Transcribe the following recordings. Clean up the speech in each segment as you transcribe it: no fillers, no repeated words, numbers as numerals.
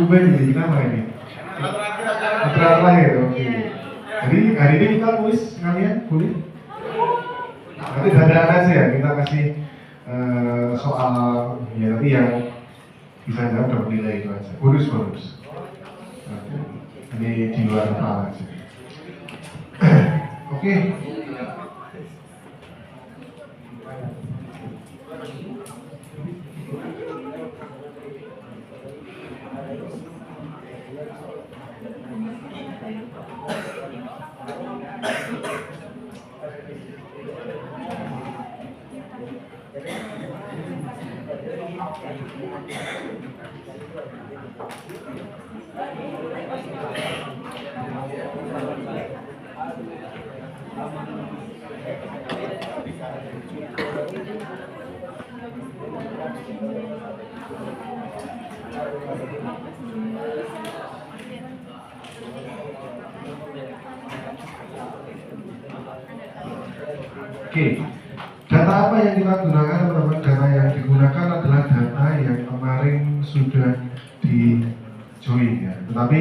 tumben ini kenapa ini? Terakhir, oke. Jadi hari ini kita kuis kalian boleh? Nanti dadaan aja ya, kita kasih soal ya nanti yang bisa jawab dapat nilai itu aja. Bonus. Ini di luar kepala aja. Oke. Oke, data apa yang kita gunakan teman-teman? Data yang digunakan adalah data yang kemarin sudah di join ya. Tetapi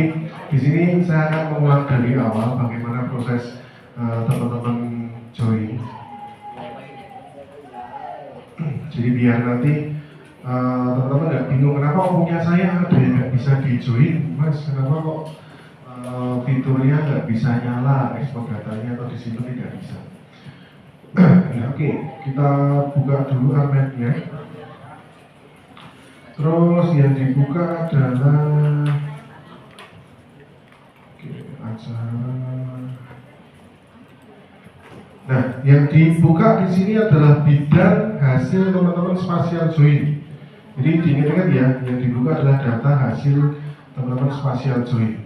di sini saya akan mengulang dari awal bagaimana proses teman-teman join. Jadi biar nanti teman-teman nggak bingung kenapa punya saya ada yang nggak bisa di join, mas. Kenapa kok fiturnya nggak bisa nyala, ekspor datanya atau disimpan tidak bisa. Ya, oke, kita buka dulu armetnya. Terus yang dibuka adalah acara. Nah, yang dibuka di sini adalah bidang hasil teman-teman spatial join. Jadi diingat ya, yang dibuka adalah data hasil teman-teman spatial join.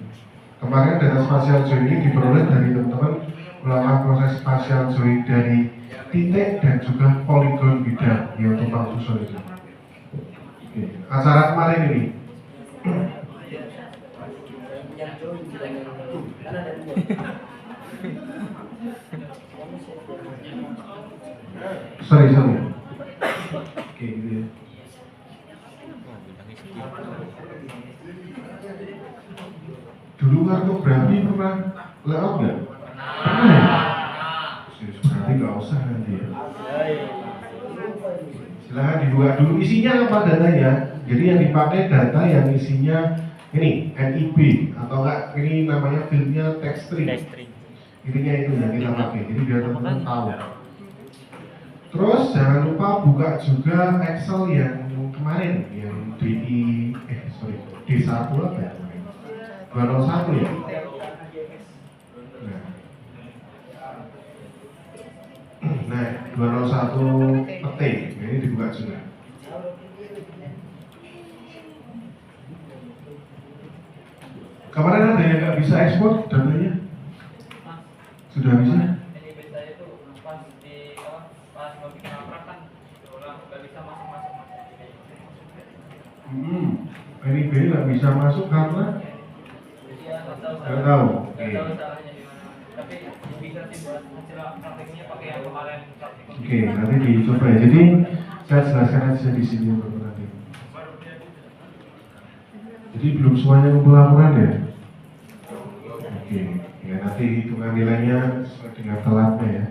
Kemarin data spatial join ini diperoleh dari teman-teman melalui proses spatial join dari titik dan juga poligon bidang yang tumpang susun itu. Oke. Acara kemarin ini. Sorry. Oke, gitu ya. Dulu kartografi pernah layout nggak? Pernah ya? Berarti nggak usah nanti ya. Silahkan dibuka dulu isinya apa datanya. Jadi yang dipakai data yang isinya ini NIB atau enggak ini namanya fieldnya text string. Intinya itu yang kita pakai. Jadi biar teman-teman tahu. Terus jangan lupa buka juga Excel yang kemarin yang D1 apa ya? 201 ya. Nah, 201 peti, ini dibuka juga. Kemarin ada yang nggak bisa ekspor datanya? Sudah bisa? NIB nggak bisa masuk karena nggak tahu. Oke, nanti dicoba ya. Jadi saya jelaskan aja di sini nanti. Jadi belum semuanya ngumpul laporan ya. Oke, ya nanti hitungan nilainya sesuai dengan telatnya ya.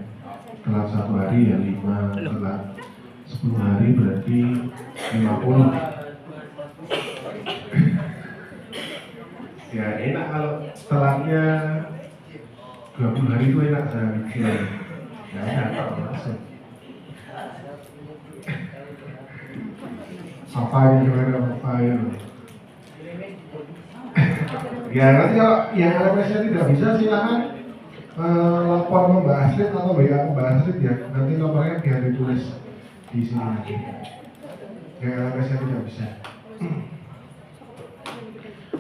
Telat 1 hari ya 5, telat 10 hari berarti 50. Ya enak kalau telatnya 20 hari itu enak saya bikin. Ya enak kalau langsung. Apa yang ya nanti kalau yang LMS-nya tidak bisa silakan lapor ke Mbak Astrid atau WA ke Mbak Astrid ya. Nanti nomornya biar ditulis di sini lagi. Yang LMS-nya tidak bisa.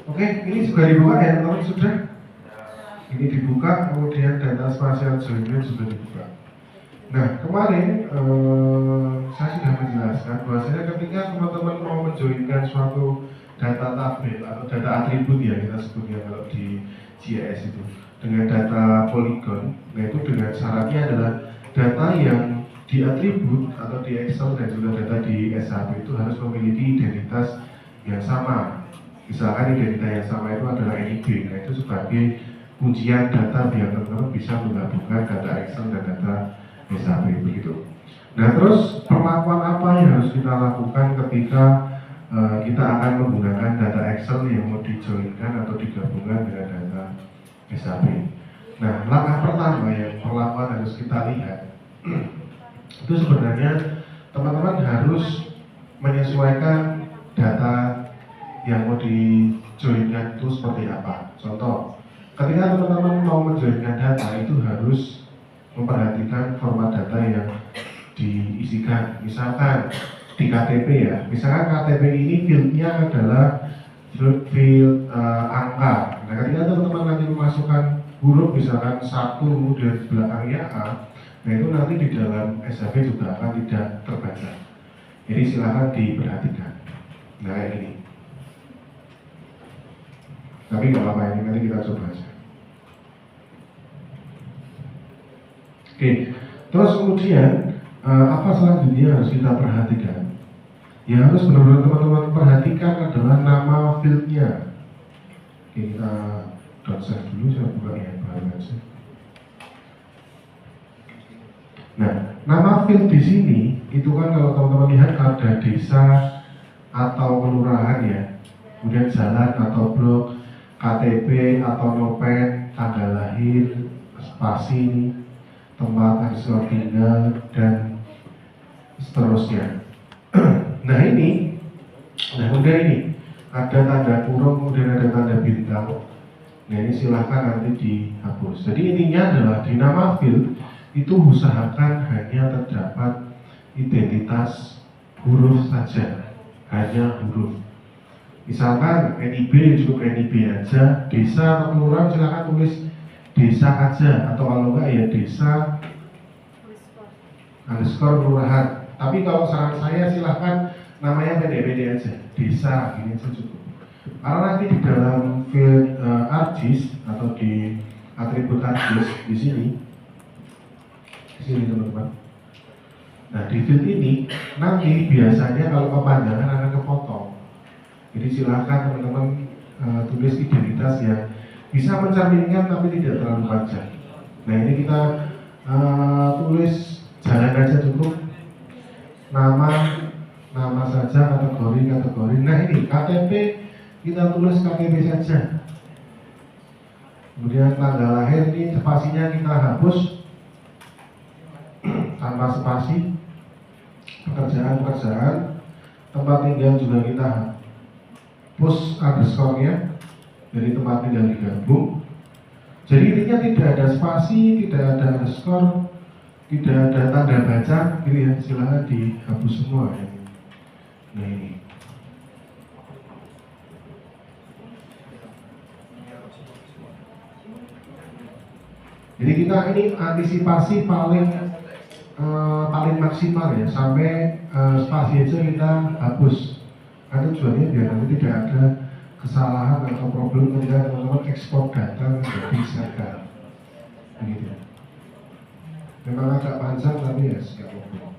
Oke, ini sudah dibuka ya teman-teman sudah. Ini dibuka, kemudian data spatial join-nya sudah dibuka. Nah, kemarin saya sudah menjelaskan bahwasanya ketika teman-teman mau menjoinkan suatu data tabel atau data atribut ya kita sebutnya kalau di GIS itu dengan data polygon, nah itu dengan syaratnya adalah data yang di atribut atau di Excel dan juga data di SAP itu harus memiliki identitas yang sama. Misalkan identitas yang sama itu adalah NIB, nah itu sebagai kuncian data biar teman-teman bisa menggabungkan data Excel dan data SAP begitu. Nah terus perlakuan apa yang harus kita lakukan ketika kita akan menggunakan data Excel yang mau dijoinkan atau digabungkan dengan data SAP. Nah langkah pertama yang perlakuan harus kita lihat itu sebenarnya teman-teman harus menyesuaikan data yang mau dijoinkan itu seperti apa. Contoh, ketika teman-teman mau menjoinkan data itu harus memperhatikan format data yang diisikan. Misalkan di KTP ya, misalkan KTP ini fieldnya adalah field angka. Nah ketika teman-teman nanti memasukkan huruf misalkan 1 kemudian belakangnya A, nah itu nanti di dalam SAP juga akan tidak terbaca. Jadi silakan diperhatikan. Nah ini. Tapi nggak apa-apa, ini nanti kita coba aja. Oke, terus kemudian apa selanjutnya harus kita perhatikan? Ya harus benar-benar teman-teman perhatikan adalah nama fieldnya. Oke, kita save dulu, saya buka yang baru aja. Nah, nama field di sini itu kan kalau teman-teman lihat ada desa atau kelurahan ya, kemudian jalan atau blok, KTP atau nopen, tanggal lahir, spasi, tempat asal tinggal, dan seterusnya. Nah ini, kemudian ini ada tanda kurung, kemudian ada tanda bintang. Nah ini silahkan nanti dihapus. Jadi intinya adalah di nama field itu usahakan hanya terdapat identitas huruf saja, hanya huruf. Misalkan NIB cukup NIB aja, desa atau kelurahan silakan tulis desa aja, atau kalau enggak ya desa underscore kelurahan. Tapi kalau saran saya silahkan namanya pendek-pendek aja, desa ini aja cukup. Karena nanti di dalam field ArcGIS atau di atribut ArcGIS di sini teman-teman. Nah di field ini nanti biasanya kalau kepanjangan akan kepotong. Jadi silahkan teman-teman tulis identitas yang bisa mencerminkan tapi tidak terlalu panjang. Nah ini kita tulis jalan aja cukup, nama saja, kategori. Nah ini KTP kita tulis KTP saja. Kemudian tanggal lahir ini spasinya kita hapus tanpa spasi. Pekerjaan, tempat tinggal juga kita hapus underscore-nya, jadi tempat tinggal digabung. Jadi intinya tidak ada spasi, tidak ada underscore, tidak ada tanda baca, gitu ya, silahkan dihapus semua ya. Nah ini. Jadi kita ini antisipasi paling maksimal ya, sampai spasi aja kita hapus. Karena tujuannya biar nanti tidak ada kesalahan atau problem ketika teman-teman ekspor data menjadi server. Begitu. Memang agak panjang tapi ya siap ngobrol.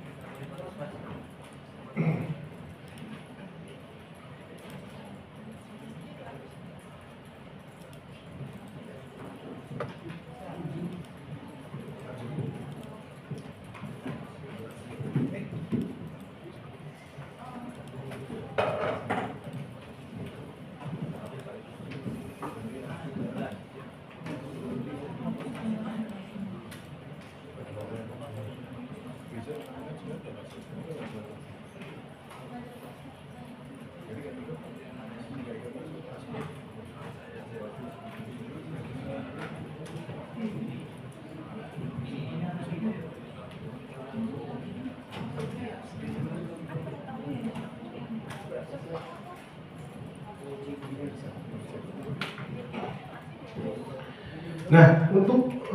Nah, untuk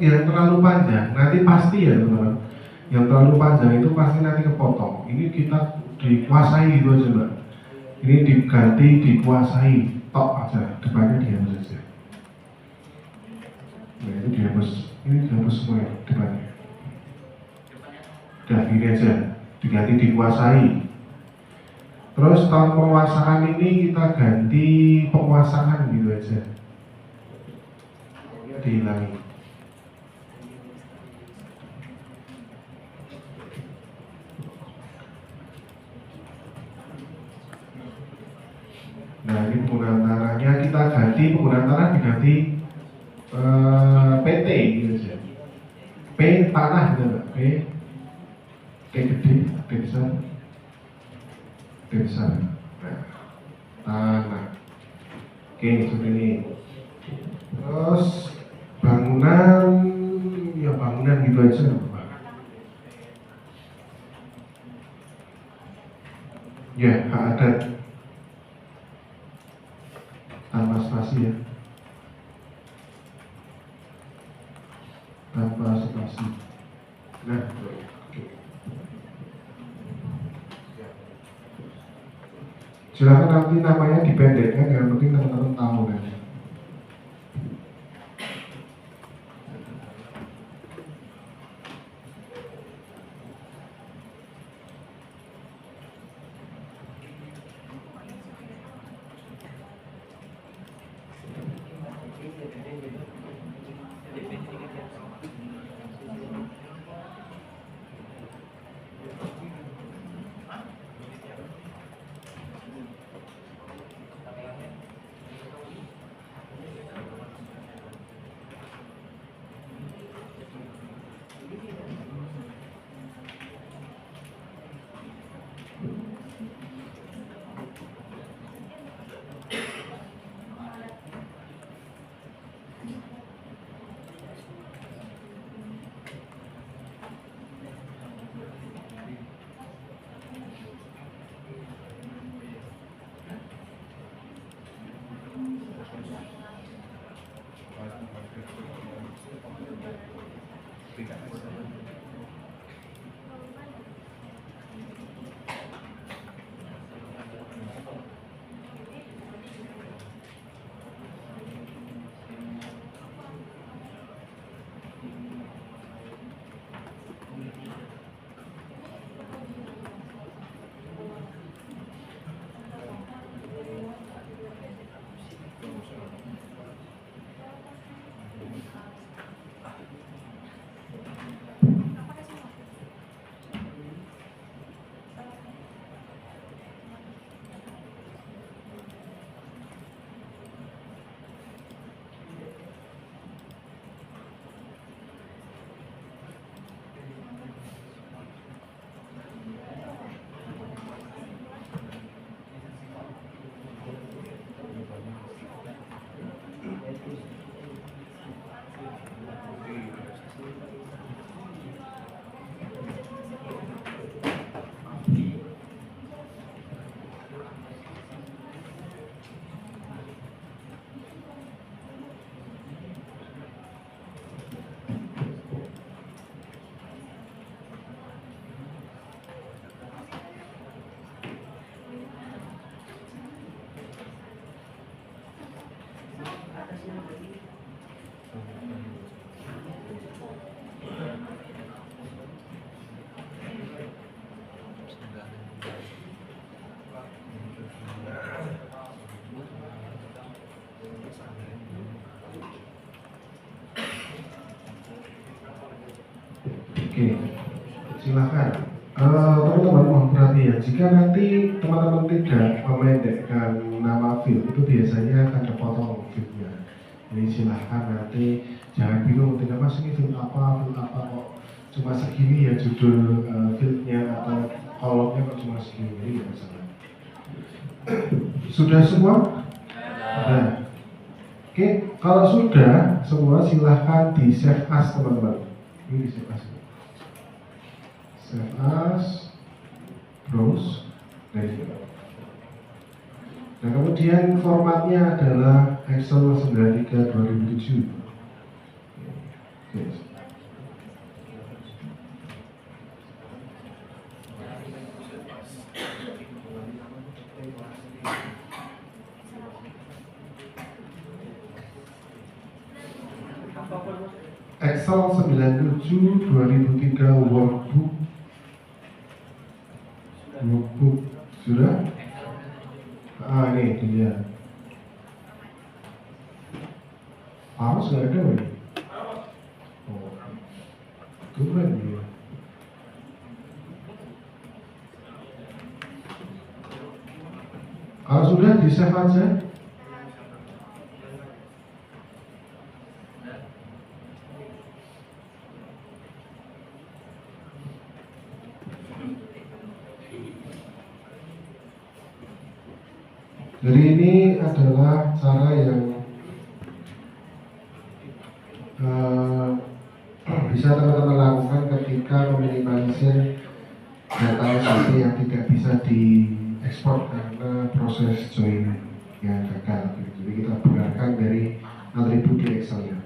yang terlalu panjang, nanti pasti ya teman-teman, yang terlalu panjang itu pasti nanti kepotong. Ini kita dikuasai gitu aja mbak. Ini diganti dikuasai, tok aja, depannya dihapus aja. Nah itu dihapus, ini dihapus semua ya, depannya. Udah gini aja, diganti dikuasai. Terus tahun penguasaan ini kita ganti penguasaan gitu aja. Dihilangi. Nah ini penggunaan tanahnya kita ganti, penggunaan tanah diganti PT gitu aja. P tanah gitu Pak. P gede, P besar, P besar. Nah, tanah. Oke, seperti ini. Terus bangunan, ya bangunan gitu aja Pak. Ya, hak adat tanpa spasi ya, tanpa spasi. Nah, oke. Silakan nanti namanya dipendekkan, yang penting teman-teman tahu nanti. Oke, silakan. Teman-teman mohon perhatian, jika nanti teman-teman tidak memendekkan nama film itu biasanya akan terpotong filmnya. Jadi silahkan nanti jangan bingung, tidak mas ini film apa kok cuma segini ya judul filmnya atau kolomnya kok cuma segini, jadi nggak masalah. Sudah semua? Sudah. Oke, kalau sudah semua silahkan di save as teman-teman. Ini di save as. Save as, browse, nah kemudian formatnya adalah Excel 93 2007. Yes. Excel 97 2003 workbook sudah? Ini dia. Harus nggak ada ini. Oh, keren dia. Kalau sudah di save aja. Jadi ini adalah cara yang bisa teman-teman lakukan ketika meminimalisir data SAP yang tidak bisa diekspor karena proses join yang gagal. Jadi kita benarkan dari atribut di Excel-nya.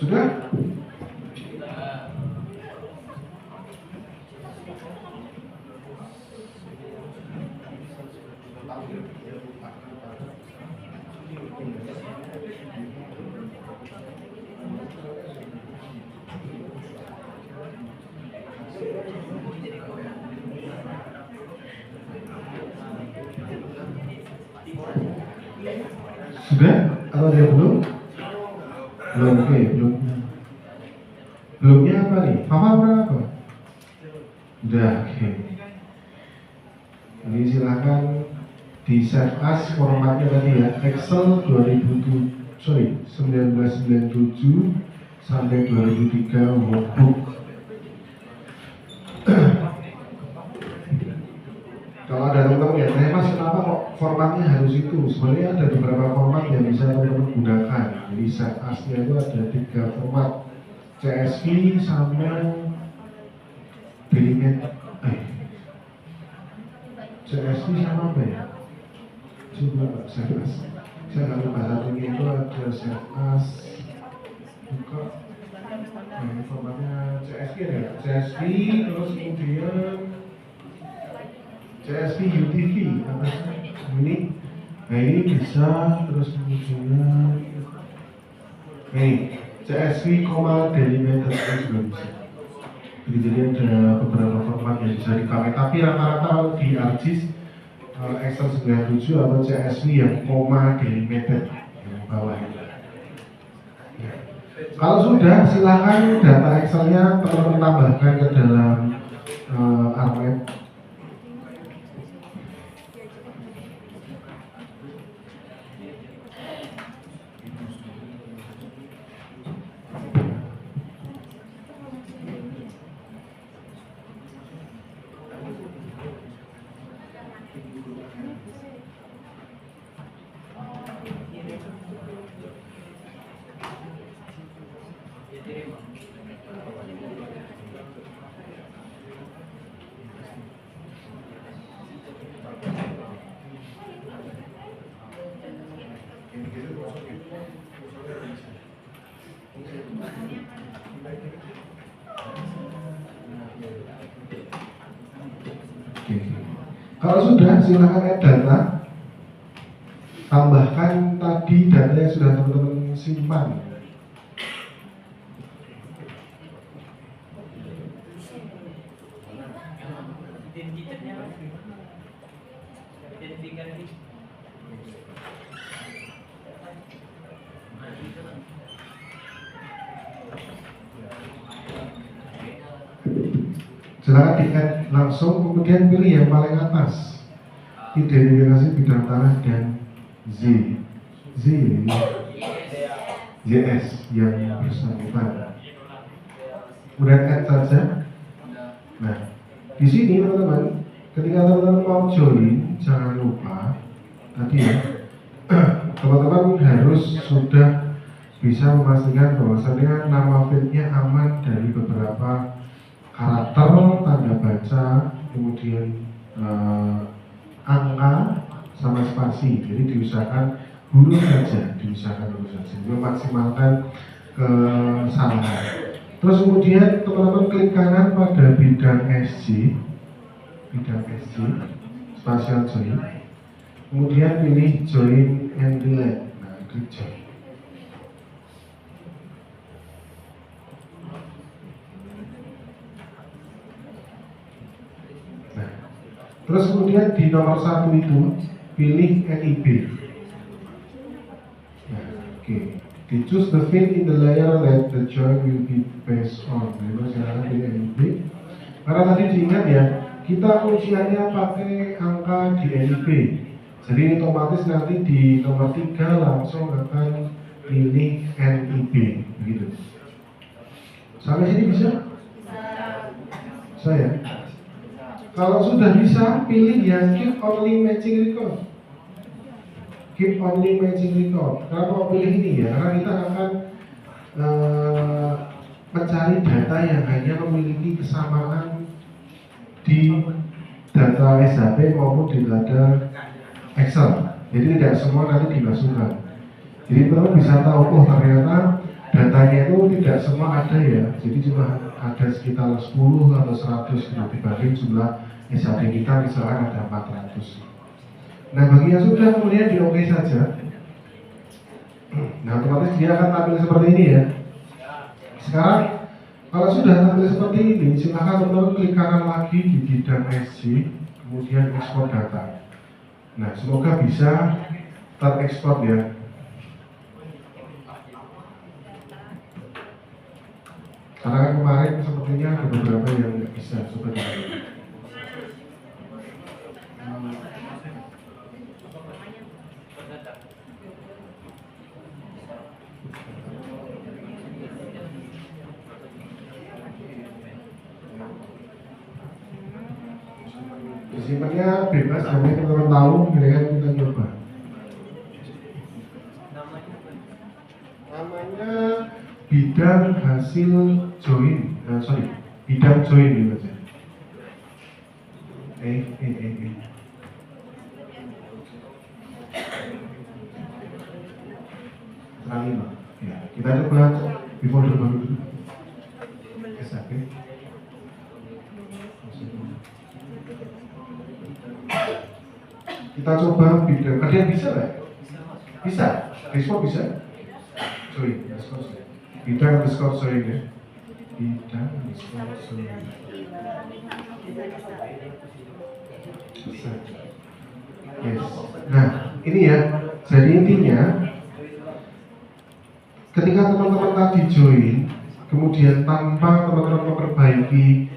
Sudah? Sudah? Atau dia belum? Belum, oke, belum. Belumnya apa nih? Papa berapa? Udah, oke. Ini silakan di save as formatnya tadi ya, Excel 1997 sampai 2003 workbook. Kalau ada teman-teman ya, Mas kenapa kok formatnya harus itu? Sebenarnya ada beberapa format yang bisa teman-teman gunakan. Jadi save as-nya itu ada 3 format, CSV sama delimit. CSV sama apa ya? Coba save as. Saya nggak lupa satunya itu ada save as. Buka. Ini formatnya CSV ya. CSV terus kemudian CSV UTV apa sih? Ini. Nah ini bisa terus kemudian ini CSV, delimiter juga bisa. Jadi ada beberapa format yang bisa dipakai, tapi rata-rata di ArcGIS Excel 97 atau CSV yang delimiter yang bawah ini. Ya. Kalau sudah, silakan data Excel-nya teman-teman tambahkan ke dalam RMap. Kalau sudah, silakan add data. Tambahkan tadi data yang sudah teman-teman simpan. Silakan di-add langsung, kemudian pilih yang paling atas. identifikasi bidang tanah dan ZS yang bersangkutan. Kemudian add saja. Nah, di sini teman-teman, ketika teman-teman mau join, jangan lupa tadi ya, teman-teman harus sudah bisa memastikan bahwasannya nama fieldnya aman dari beberapa karakter, tanda baca, kemudian angka sama spasi. Jadi diusahakan huruf saja, memaksimalkan kesalahan. Terus kemudian teman-teman klik kanan pada bidang SG, spasial join. Kemudian pilih join and relate. Nah, klik join. Nah, terus kemudian di nomor 1 itu pilih NIB. Nah, oke. Choose the field in the layer that the join will be based on. Jadi sekarang pilih NIB. Karena tadi diingat ya, kita ujiannya pakai angka di NIB. Jadi otomatis nanti di nomor 3 langsung akan pilih NIB, begitu. Sampai sini bisa? Saya. Kalau sudah bisa, pilih yang keep only matching record. Keep only matching record. Kalau mau pilih ini ya, karena kita akan mencari data yang hanya memiliki kesamaan di data SHP maupun di data Excel. Jadi tidak semua nanti dimasukkan. Jadi teman bisa tahu, oh ternyata datanya itu tidak semua ada ya. Jadi cuma ada sekitar 10 atau 100 dibanding jumlah SHP kita misalkan ada 400. Nah bagi yang sudah kemudian di OK saja. Nah otomatis dia akan tampil seperti ini ya. Sekarang kalau sudah tampil seperti ini, silakan teman-teman klik kanan lagi di bidang SG, kemudian ekspor data. Nah, semoga bisa terekspor ya. Karena kan kemarin sepertinya ada beberapa yang nggak bisa seperti itu. Disimpannya bebas, sampai teman-teman tahu, mereka kita coba. Namanya bidang hasil join, bidang join gitu aja. Lagi Pak. Ya, kita coba di folder baru dulu. SAP. Kita coba bidang, ada yang bisa nggak? Bisa, ekspor bisa? Join, ekspor join. Bidang ekspor join ya. Bidang ekspor join. Bisa. Yes. Nah, ini ya. Jadi intinya, ketika teman-teman tadi join, kemudian tanpa teman-teman memperbaiki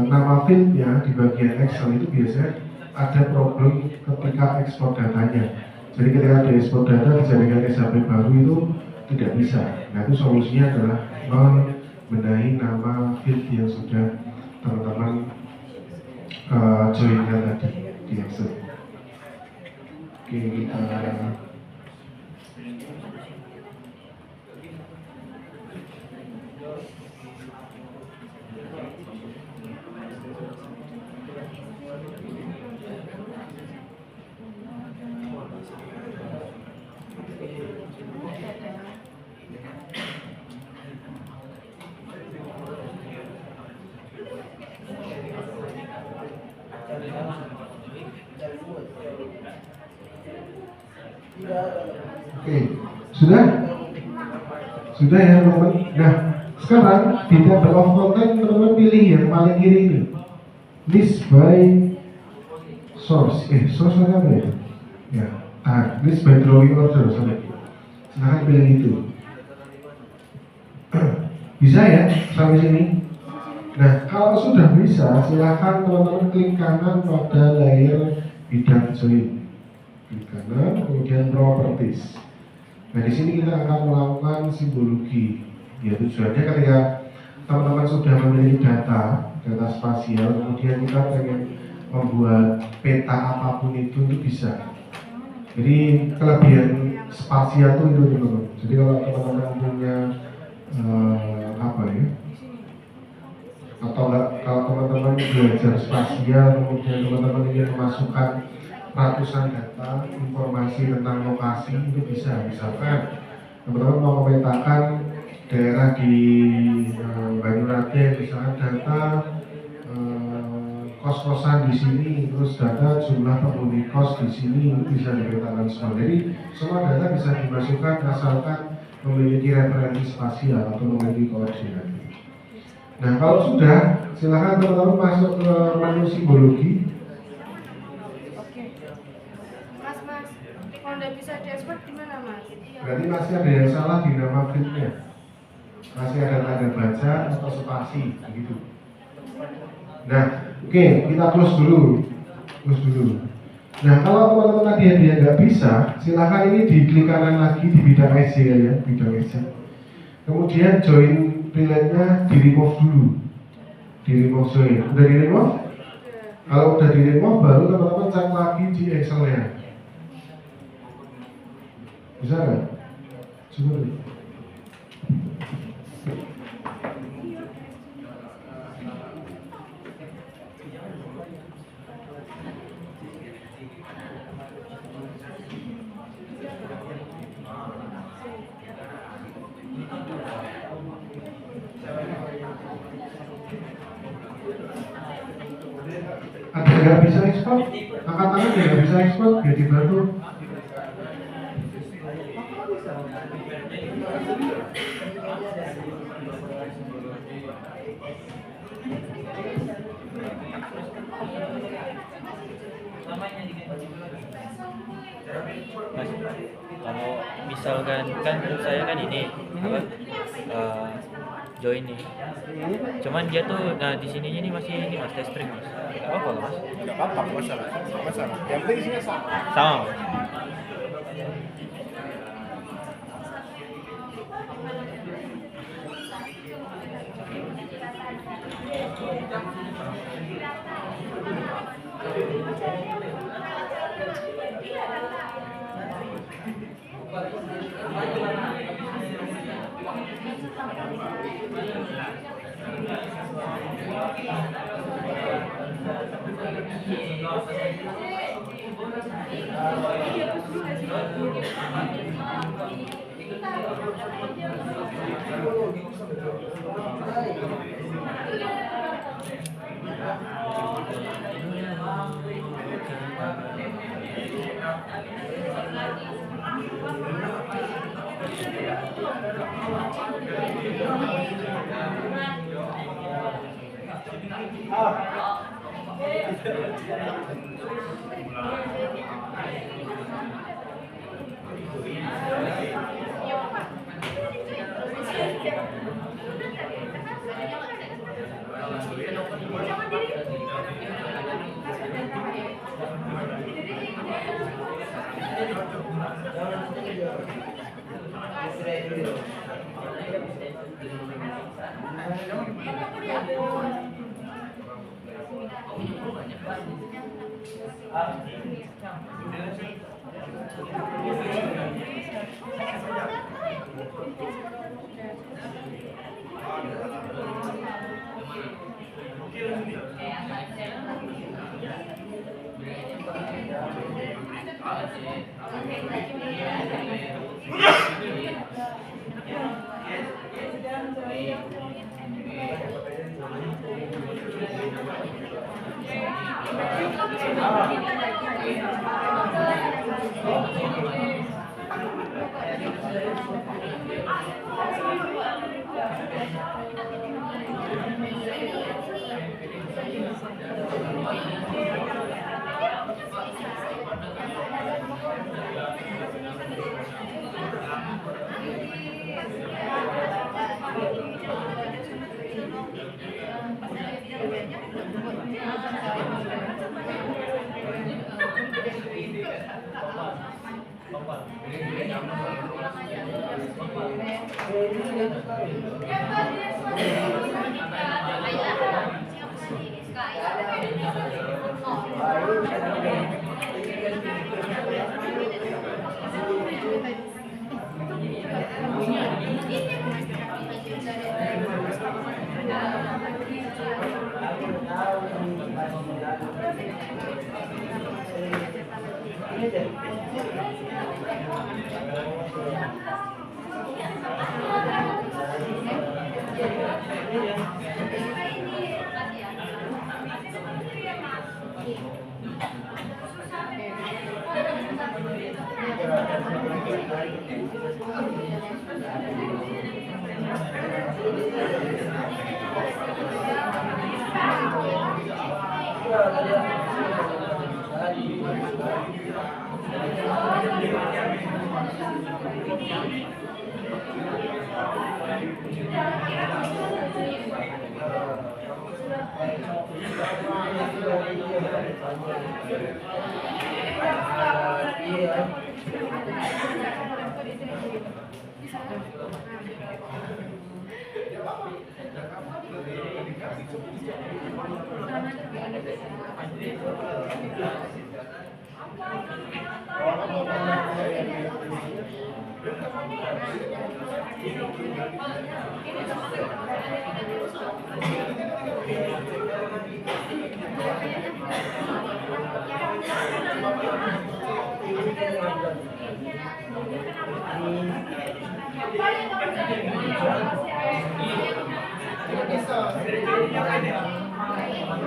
nama fieldnya di bagian Excel itu biasanya ada problem ketika ekspor datanya. Jadi ketika diekspor data dijadikan SHP baru itu tidak bisa. Nah itu solusinya adalah membenahi nama field yang sudah teman-teman joinkan tadi di Excel. Oke, kita Oke, sudah? Sudah ya teman-teman. Nah, sekarang di table of content teman-teman pilih yang paling kiri ini. List by source. Source apa ya? Ya, list by drawing order. Silahkan pilih itu. Bisa ya sampai sini? Nah, kalau sudah bisa, silahkan teman-teman klik kanan pada layer bidang join, klik kanan, kemudian properties. Nah di sini kita akan melakukan simbologi. Ya tujuannya ketika teman-teman sudah memiliki data spasial, kemudian kita pengen membuat peta apapun itu bisa. Jadi kelebihan spasial itu teman-teman. Jadi kalau teman-teman punya apa ya? Atau kalau teman-teman belajar spasial, kemudian teman-teman ingin memasukkan ratusan data informasi tentang lokasi itu bisa. Misalkan teman-teman mau memetakan daerah di Banyuwangi, misalkan data kos-kosan di sini, terus data jumlah penghuni kos di sini bisa dipetakan semua. Jadi semua data bisa dimasukkan asalkan memiliki referensi spasial atau memiliki koordinat. Nah kalau sudah, silakan teman-teman masuk ke menu simbologi. Oke. Mas, kalau udah bisa diekspor gimana Mas? Berarti masih ada yang salah di nama fieldnya. Masih ada tanda baca atau spasi, begitu. Nah, oke, kita close dulu. Nah, kalau teman-teman tadi dia nggak bisa, silakan ini diklik kanan lagi di bidang SC ya, bidang SC. Kemudian join freelance-nya di remove dulu. Di remove join. Udah di remove? Kalau udah di remove, baru teman-teman cek lagi di Excel-nya. Bisa nggak? Coba dulu. Ada nggak bisa ekspor? Angkat tangan yang nggak bisa ekspor, biar dibantu. Kalau misalkan kan saya kan ini apa join nih, cuman dia tuh nah di sininya nih masih ini mas test string mas, nggak apa mas? Nggak apa-apa, masalah. Yang penting isinya sama. Sama.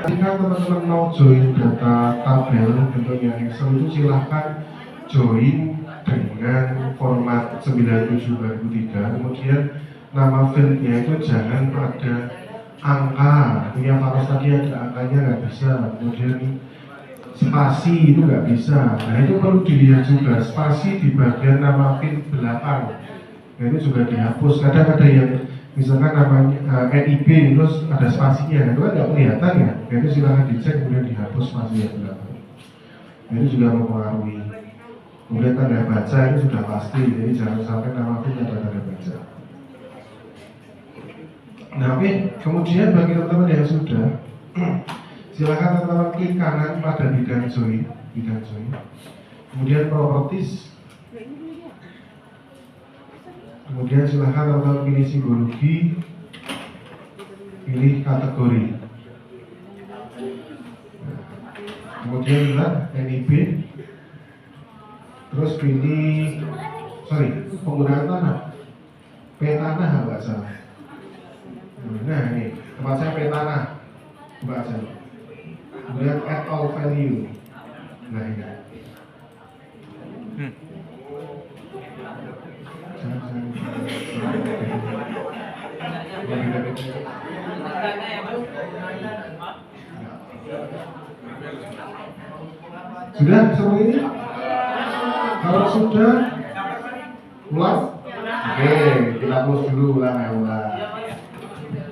Jika teman-teman mau join data tabel bentuknya Excel itu silahkan join dengan format 97/2003. Kemudian nama fieldnya itu jangan ada angka, punya Faros tadi ada angkanya nggak bisa. Kemudian spasi itu nggak bisa. Nah itu perlu dilihat juga, spasi di bagian nama field belakang. Nah itu juga dihapus. Kadang ada yang misalkan namanya NIB terus ada spasinya, itu kan nggak kelihatan ya. Nah, itu silahkan dicek kemudian dihapus spasi yang belakang. Nah, itu juga mempengaruhi. Kemudian tanda baca itu sudah pasti, jadi jangan sampai nama pun ada tanda baca. Nah, oke. Kemudian bagi teman-teman yang sudah, silakan teman-teman klik kanan pada bidang join, kemudian properties. Kemudian silahkan teman-teman pilih simbologi, pilih kategori. Kemudian lihat NIB, terus pilih, penggunaan tanah, P tanah nggak salah. Nah ini tempat saya P tanah, coba aja. Kemudian add all value. Nah ini. Sudah seperti ini? Kalau sudah, ulang? Oke, kita close dulu, ulang.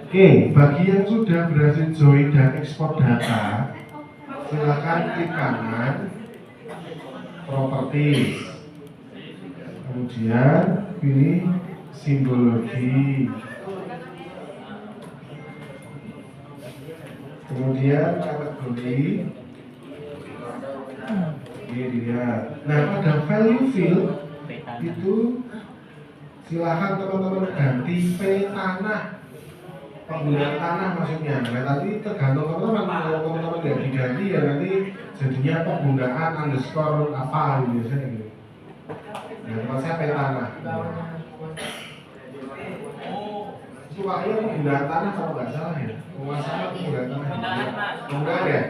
Oke, bagi yang sudah berhasil join dan ekspor data, silakan klik kanan, properties. Kemudian pilih simbologi. Kemudian kategori. Ini dilihat. Nah, pada value field itu silakan teman-teman ganti P tanah. Penggunaan tanah maksudnya. Nah, tadi tergantung teman-teman. Kalau teman-teman nggak diganti ya nanti jadinya penggunaan underscore apa gitu biasanya gitu. Nah, tempat saya P tanah. Supaya penggunaan tanah kalau nggak salah ya. Pemasangan penggunaan tanah. Penggunaan ya.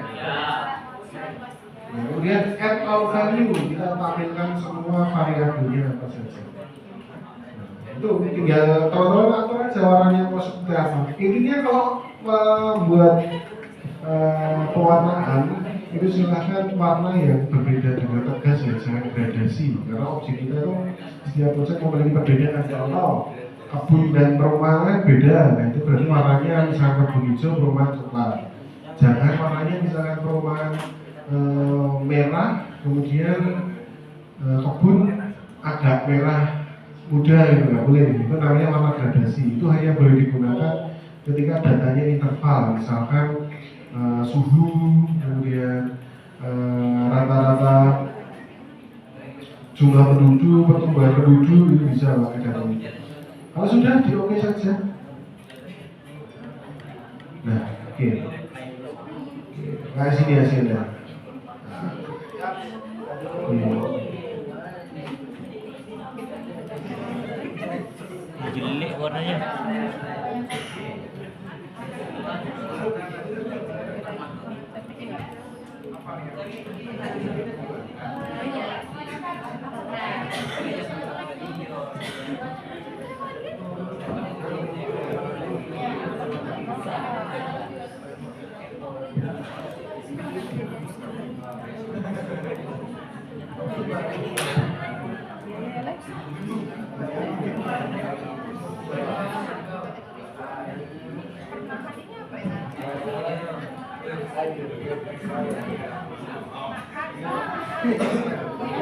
Nah, kemudian add all value, kita tampilkan semua variabelnya apa saja. Nah, itu tinggal teman-teman atur aja warnanya mau seperti apa. Intinya kalau membuat pewarnaan itu silahkan warna yang berbeda dengan tegas ya, jangan gradasi. Karena objek kita itu setiap objek memiliki perbedaan. Kalau kebun dan perumahan beda, nah itu berarti warnanya misalkan kebun hijau, perumahan coklat. Jangan warnanya misalkan perumahan merah, kemudian kebun agak merah muda itu nggak boleh, itu namanya warna gradasi. Itu hanya boleh digunakan ketika datanya interval, misalkan suhu, kemudian rata-rata jumlah penduduk, pertumbuhan penduduk, itu bisa pakai data ini. Kalau sudah di oke saja. Nah, oke. Nah, sini hasilnya. Jelek warnanya.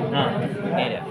Nah, ini dia.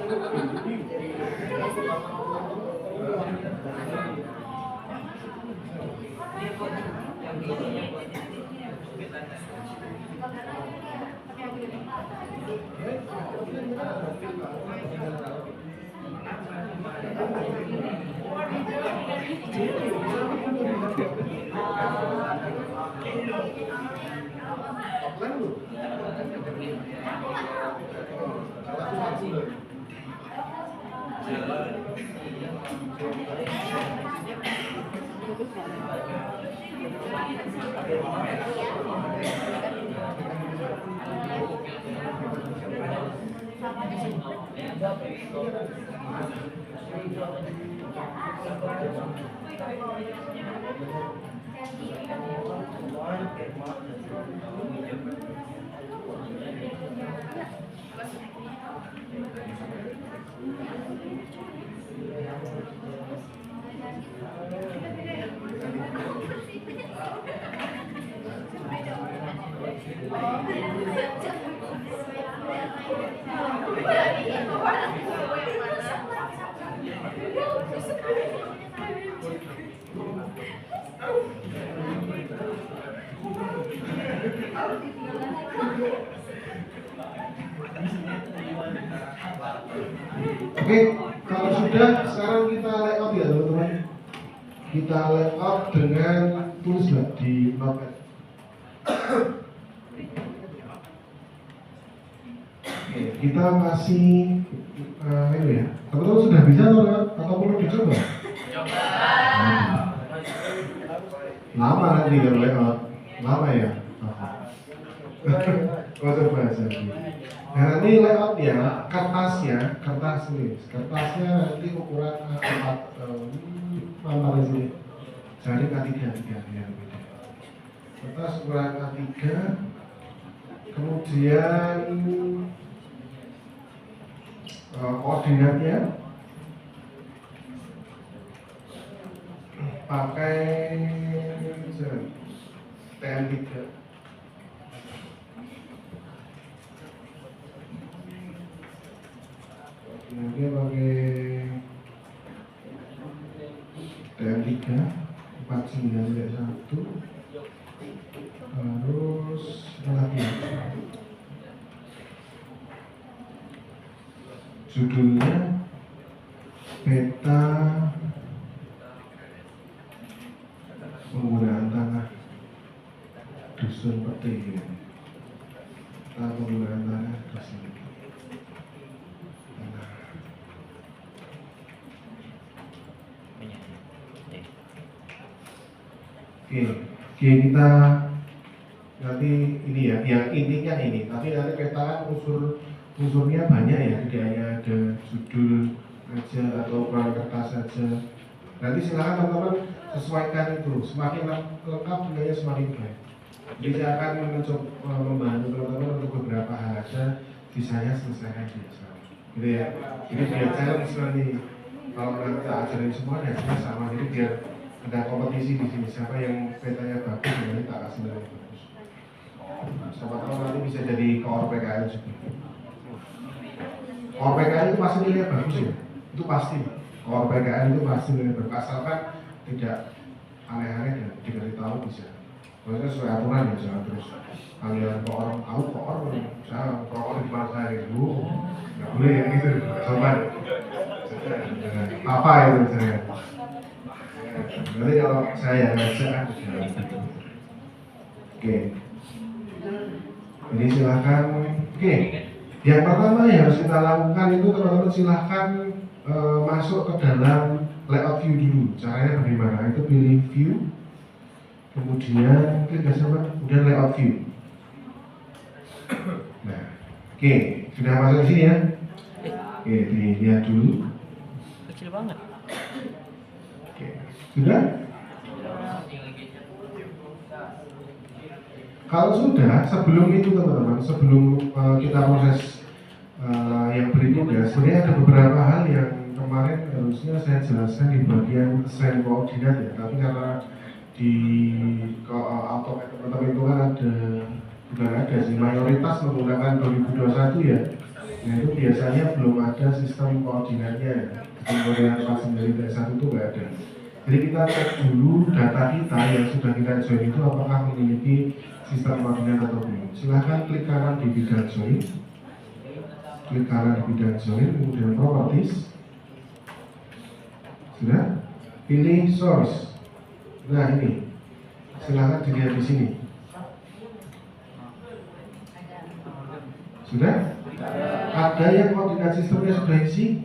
Oke, kalau sudah, sekarang kita layout ya teman-teman. Kita layout dengan tulis di notepad. Oke, kita kasih ini ya. Teman-teman sudah bisa atau perlu dicoba? Lama nanti kalau layout, lama ya. Coba saja. Nah, nanti layoutnya, kertasnya nanti ukuran apa di sini? Jadi K3 ya. Kertas ukuran K3, kemudian koordinatnya pakai TN3. Kemudian pakai TN3 49.1, terus lagi judulnya peta penggunaan tanah dusun peti. Peta penggunaan tanah dusun peti. Oke, kita nanti ini ya, yang intinya ini. Tapi nanti peta kan unsurnya banyak ya, tidak hanya ada judul aja atau ukuran kertas saja. Nanti silakan teman-teman sesuaikan itu. Semakin lengkap nilainya semakin baik. Jadi saya akan mencoba membantu teman-teman untuk beberapa hal aja, sisanya selesaikan biasa. Gitu ya. Ini biar challenge nanti. Kalau nanti kita ajarin semua hasilnya sama, jadi biar ada kompetisi di sini, siapa yang petanya bagus nanti tak kasih nilai bagus. Siapa tahu nanti bisa jadi koor PKL juga. Core PKN itu pasti nilai bagus ya, itu pasti. Core PKN itu pasti nilai bagus, asalkan tidak aneh-aneh dan dikasih tahu bisa. Maksudnya sesuai aturan ya, jangan terus kalian kok orang tahu kok orang misalnya rokok di depan saya itu nggak boleh ya gitu, nggak sopan. Apa itu misalnya? Berarti kalau saya ngajak kan jangan gitu. Oke. Jadi silahkan. Oke. Yang pertama yang harus kita lakukan itu teman-teman silahkan masuk ke dalam layout view dulu. Caranya bagaimana? Itu pilih view, kemudian klik sama, kemudian layout view. Nah, oke, sudah masuk ke sini ya. Oke, dilihat dulu. Kecil banget. Oke, sudah? Kalau sudah, sebelum itu teman-teman, sebelum kita proses yang berikutnya, sebenarnya ada beberapa hal yang kemarin harusnya saya jelaskan di bagian assign koordinat ya, tapi karena di auto teman-teman itu kan ada, bukan ada sih, mayoritas menggunakan 2021 ya. Nah itu biasanya belum ada sistem koordinatnya ya. Sistem koordinat pas 9.1 itu nggak ada. Jadi kita cek dulu data kita yang sudah kita join itu apakah memiliki sistem koordinat atau belum. Silahkan klik kanan di bidang join. Klik kanan di bidang join, kemudian properties. Sudah? Pilih source. Nah ini, silahkan dilihat di sini. Sudah? Ada yang koordinat sistemnya sudah isi?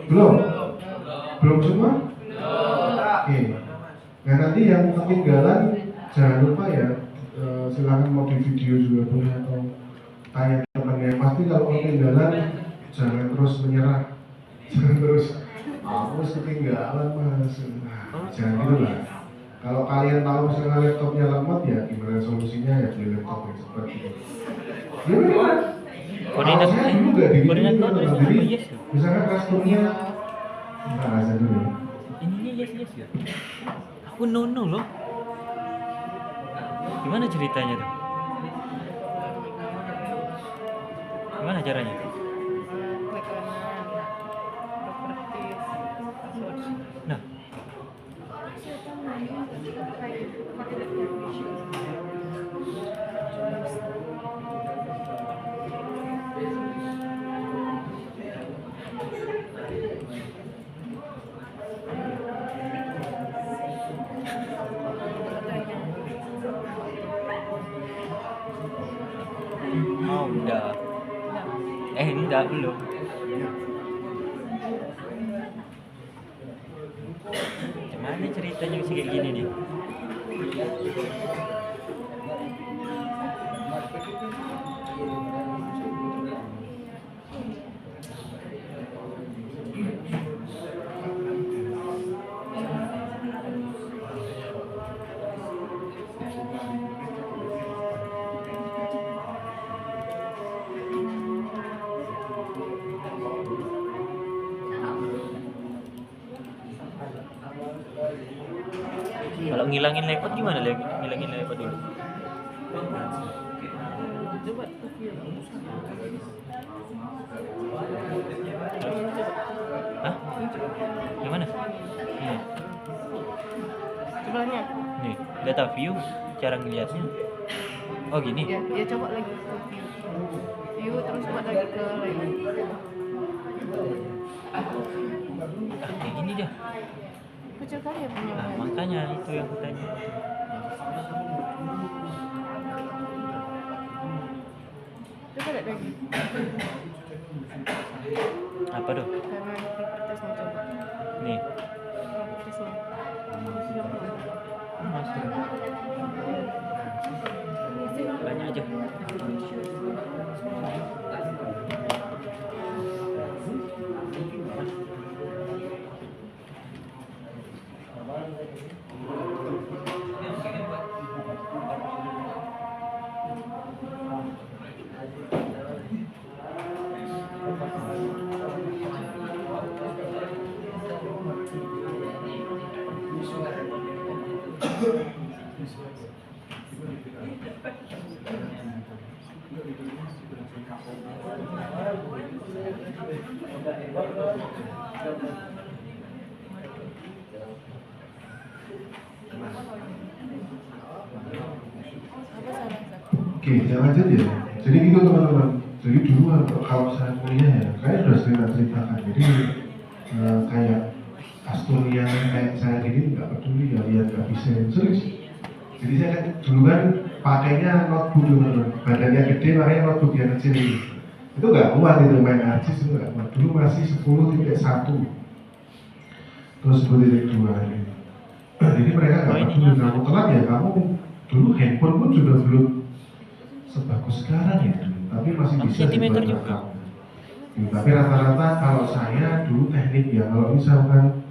Belum? Belum semua? Oke. Nah nanti yang ketinggalan jangan lupa ya, silahkan mau di video juga boleh atau tanya temannya. Pasti kalau ketinggalan jangan terus menyerah, jangan terus aku ketinggalan mas. Nah, jangan gitu lah. Kalau kalian tahu misalnya laptopnya lemot ya gimana solusinya ya beli laptop yang cepat gitu. Gimana? Koordinat saya dulu nggak di koordinat gitu, yes. jadi Yes. misalnya customnya nggak aja dulu. Ininya yes ya. Aku no loh. Gimana ceritanya tuh? Gimana caranya? Klik kanan, properties, search. Nah, oh udah. Enggak belum. Gimana ceritanya bisa kayak gini nih? Kalau ngilangin lepot gimana? Ngilangin lepot dulu. Coba ke view. Hah? Gimana? Nih, Sebelahnya. nih, data view, cara ngeliatnya. Oh gini. Ya, ya coba lagi ke view. View terus coba lagi ke layout. Kayak gini dah. Kecil kali ya punya. Nah, makanya itu yang aku tanya. Coba lihat lagi. Apa tuh? Kanan propertiesnya coba. Nih, Propertiesnya. masuk. Banyak aja. Oke, saya lanjut ya. Jadi gitu teman-teman. Jadi dulu kalau saya kuliah ya, saya sudah sering ceritakan. Jadi kayak Astoria kayak saya gini nggak peduli ya lihat nggak bisa serius. Jadi saya kan dulu kan pakainya notebook teman-teman. Badannya gede makanya notebook yang kecil ini. Itu nggak kuat itu main artis itu nggak kuat. Dulu masih 10.1 terus 10.2 ini. Jadi mereka nggak peduli kamu telat ya kamu dulu handphone pun juga belum sebagus sekarang ya dulu, tapi masih bisa sentimeter dibuat juga. rekam. Tapi rata-rata kalau saya dulu teknik ya kalau misalkan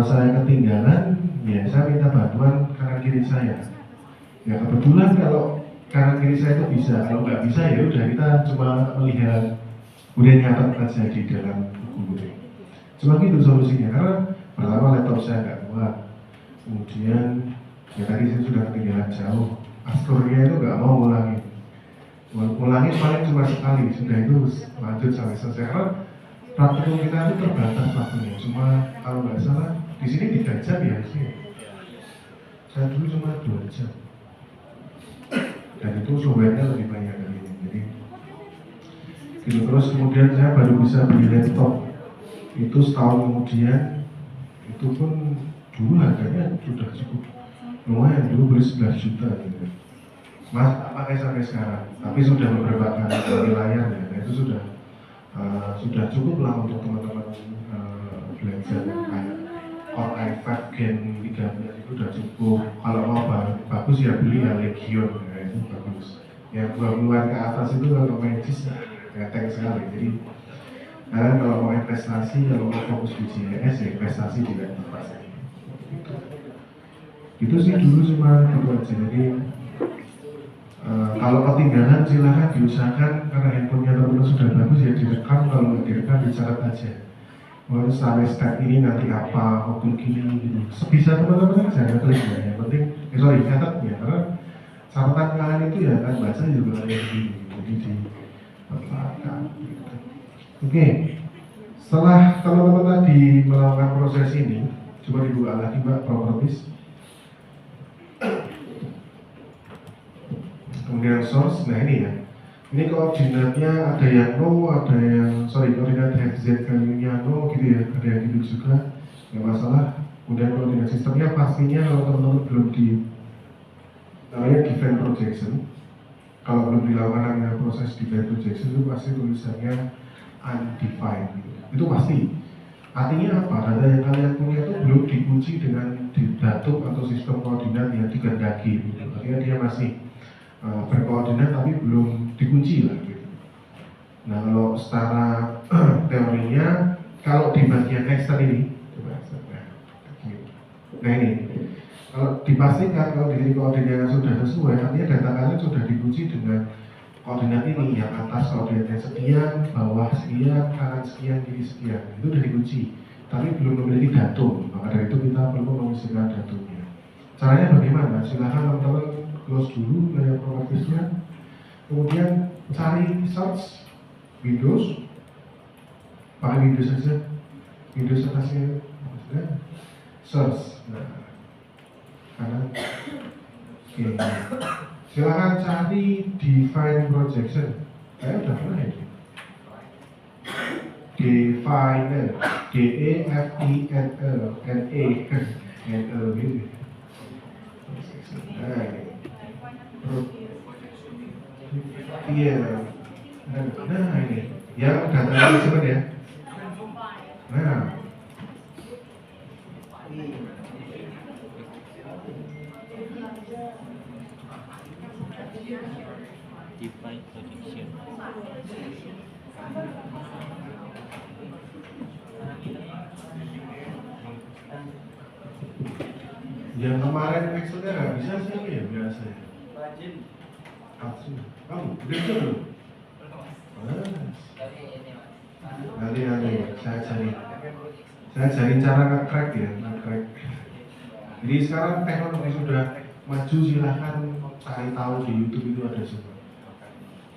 saya ketinggalan ya saya minta bantuan kanan kiri saya. Ya kebetulan kalau kanan kiri saya itu bisa, kalau nggak bisa ya udah kita cuma melihat kemudian nyatet aja di dalam buku. Cuma gitu solusinya karena pertama laptop saya nggak kuat, kemudian ya tadi saya sudah ketinggalan jauh. Asturnya itu nggak mau ngulangin paling cuma sekali, sudah itu lanjut sampai selesai karena praktikum kita itu terbatas waktunya, cuma kalau nggak salah di sini 3 jam ya sih. Saya dulu cuma 2 jam dan itu softwarenya lebih banyak dari ini. Jadi gitu, terus kemudian saya baru bisa beli laptop itu setahun kemudian, itu pun dulu harganya sudah cukup lumayan, dulu beli 11 juta gitu. Mas, pakai sampai sekarang, tapi sudah beberapa kali layar ya, nah itu sudah cukup lah untuk teman-teman belajar kayak Core i5 Gen 13 itu sudah cukup. Kalau mau bagus ya beli ya Legion, ya itu bagus. Yang 20-an ke atas itu kalau Magis ya tank sekali. Jadi kalian kalau mau investasi, kalau mau fokus di JS ya investasi di laptop saja. Itu sih dulu cuma gitu aja. Jadi kalau ketinggalan silahkan diusahakan karena handphonenya teman-teman sudah bagus ya direkam, kalau nggak direkam dicatat aja. Harus sampai step ini nanti apa, waktu gini gitu. Sebisa teman-teman jangan klik ya. Yang penting, catat ya karena catatan kalian itu ya kan baca juga ada yang gini. Jadi di gitu. Oke, setelah teman-teman tadi melakukan proses ini, coba dibuka lagi Mbak properties. Kemudian source, nah ini ya, ini koordinatnya ada yang no, ada yang koordinat z value-nya no gitu ya, ada yang gitu juga, nggak masalah. Kemudian koordinat sistemnya pastinya kalau teman-teman belum di namanya define projection, kalau belum dilakukan namanya proses define projection itu pasti tulisannya undefined gitu. Itu pasti. Artinya apa? Data yang kalian punya itu belum dikunci dengan datum atau sistem koordinat yang dikehendaki gitu. Artinya dia masih berkoordinat tapi belum dikunci lah gitu. Nah kalau secara teorinya kalau di bagian ekstern ini coba nah ini kalau dipastikan kalau di sini koordinatnya sudah sesuai, artinya data kalian sudah dikunci dengan koordinat ini, yang atas koordinatnya sekian, bawah sekian, kanan sekian, kiri sekian, itu sudah dikunci tapi belum memiliki datum. Maka dari itu kita perlu mengisikan datumnya. Caranya bagaimana? Silahkan teman-teman close dulu layar propertiesnya, kemudian cari search Windows, pakai Windows saja, Windows atasnya search. Nah, kanan, oke. Silahkan cari define projection. Saya udah pernah ini. Define, DEFINE, gitu. Nah, iya, nah ini yang datanya disebut ya. Nah, Define projection. yang kemarin Excelnya nggak bisa siapa ya biasa ya? Kamu udah bisa belum? Nanti saya cari cara nge-crack ya, nge-crack. Jadi sekarang teknologi sudah maju, silahkan cari tahu di YouTube itu ada semua.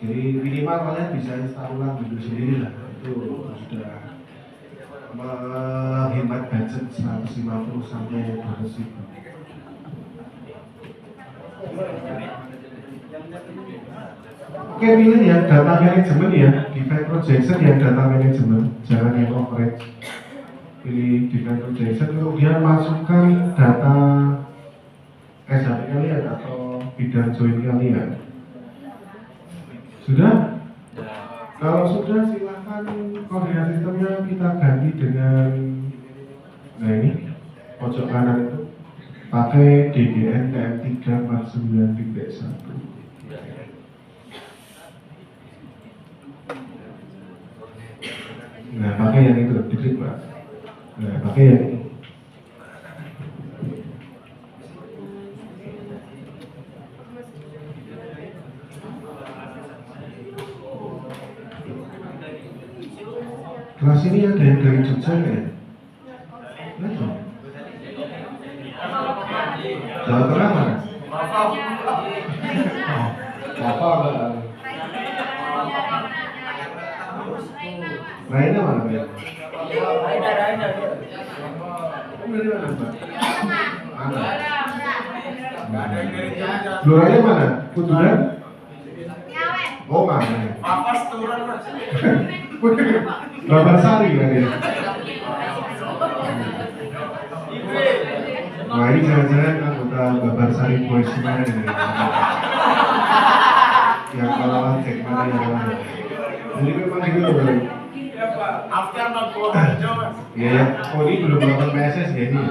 Jadi minimal kalian bisa install ulang dulu sendiri lah. Itu sudah menghemat budget 150 sampai 200 ribu. Oke, pilih yang data management ya, device projection yang data management, jangan yang coverage. Pilih device projection, kemudian masukkan data SAP kalian atau bidang join kalian. Sudah? Kalau sudah silakan koordinat sistemnya kita ganti dengan, nah ini pojok kanan itu pakai DGN TM349.1. Nah, pakai yang itu, diklik Pak. Nah, pakai yang ini. Kelas ini ada yang dari Jogja ya? Ada. Jawa Tengah mana? Apa enggak? Raina mana Pak? Dari mana Pak? Mana? Bloranya mana? Kuduran? Oh mana? Papas turun Mas. Bapak Sari kan ya? Wah ini jangan-jangan anggota Bapak Sari Boys mana ini? Yang kalau cek mana yang mana? Jadi memang gitu loh. After not go hijau Mas. Iya ya, oh ini belum nonton PSS ya ini.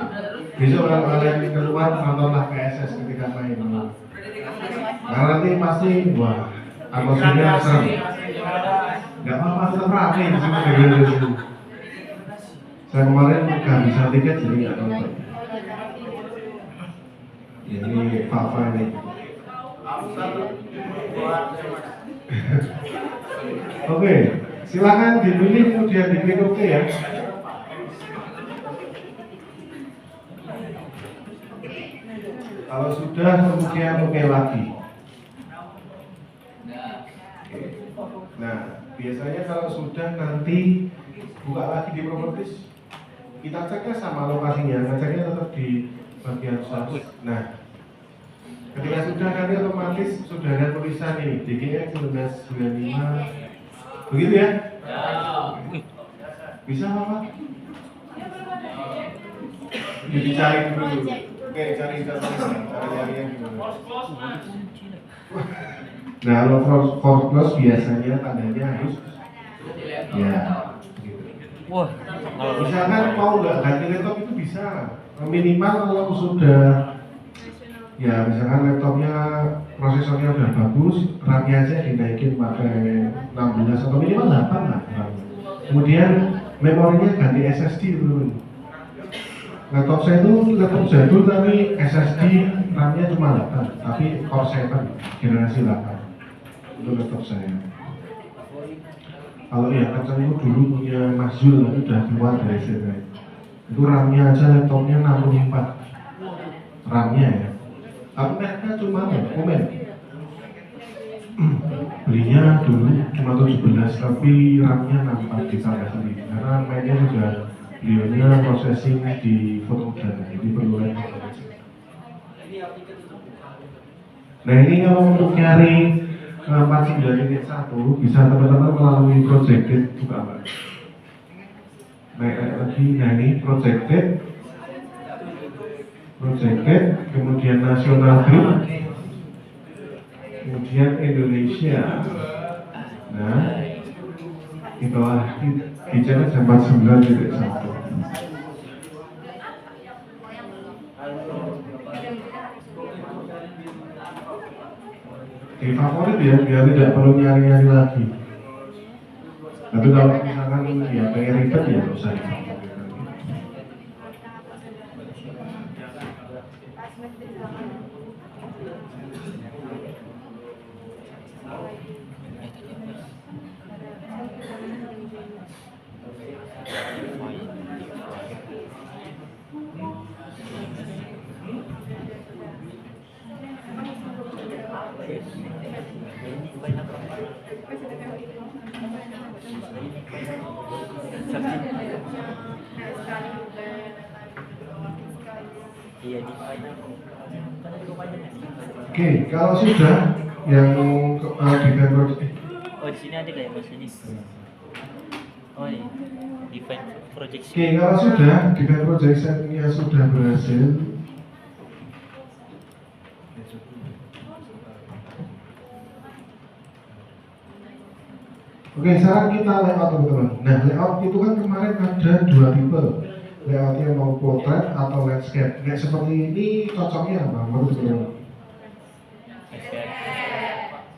Besok orang-orang yang keluar nontonlah PSS ketika main. Karena nanti pasti wah, atmosfernya serem. Gak apa-apa, tetap rame di sini. Saya kemarin nggak bisa tiket jadi nggak nonton. Ya, ini Papa ini. Oke, silakan dipilih kemudian diklik OK ya. Kalau sudah kemudian OK lagi. Nah, biasanya kalau sudah nanti buka lagi di properties, kita ceknya sama lokasinya, ngeceknya tetap di bagian status. Nah, ketika sudah nanti otomatis sudah ada tulisan ini DGN 1995, begitu ya? Bisa apa? Jadi cari dulu. Oke, cari yang gimana? Nah, kalau for plus biasanya tandanya harus ya gitu. Wah, Misalkan mau nggak ganti laptop itu bisa. Minimal kalau sudah ya misalkan laptopnya prosesornya udah bagus, RAM-nya aja dinaikin pakai 16 atau minimal 8 lah. Kemudian memorinya ganti SSD dulu. Laptop saya itu laptop jadul tapi SSD RAM-nya cuma 8, tapi Core 7 generasi 8 itu laptop saya. Kalau yang kencang itu dulu punya Mas Zul tapi udah keluar dari sini. Itu RAM-nya aja laptopnya 64 RAM-nya ya. Tapi mereka cuma komen. Belinya dulu cuma 17 tapi RAM-nya 64 ditambah sendiri karena mainnya juga beliaunya processing di foto dan jadi perlu RAM. Nah ini kalau untuk nyari 49.1 bisa teman-teman melalui projected buka Pak. Naik lagi, nah ini projected, kemudian nasional group, kemudian Indonesia. Nah, di bawah di channel 49.1. Di favorit ya, biar tidak perlu nyari-nyari lagi. Tapi kalau misalkan ya pengen ribet ya nggak usah difavoritkan. banyak Iya di. Oke, kalau sudah yang define project. Oh di sini ada kayak mas ini. Oh ini define projection. Oke, kalau sudah define projection-nya sudah berhasil. Oke, sekarang kita layout teman-teman. Nah, layout itu kan kemarin ada dua tipe. Layoutnya mau portrait atau landscape. Nah, seperti ini cocoknya apa? Menurut teman-teman?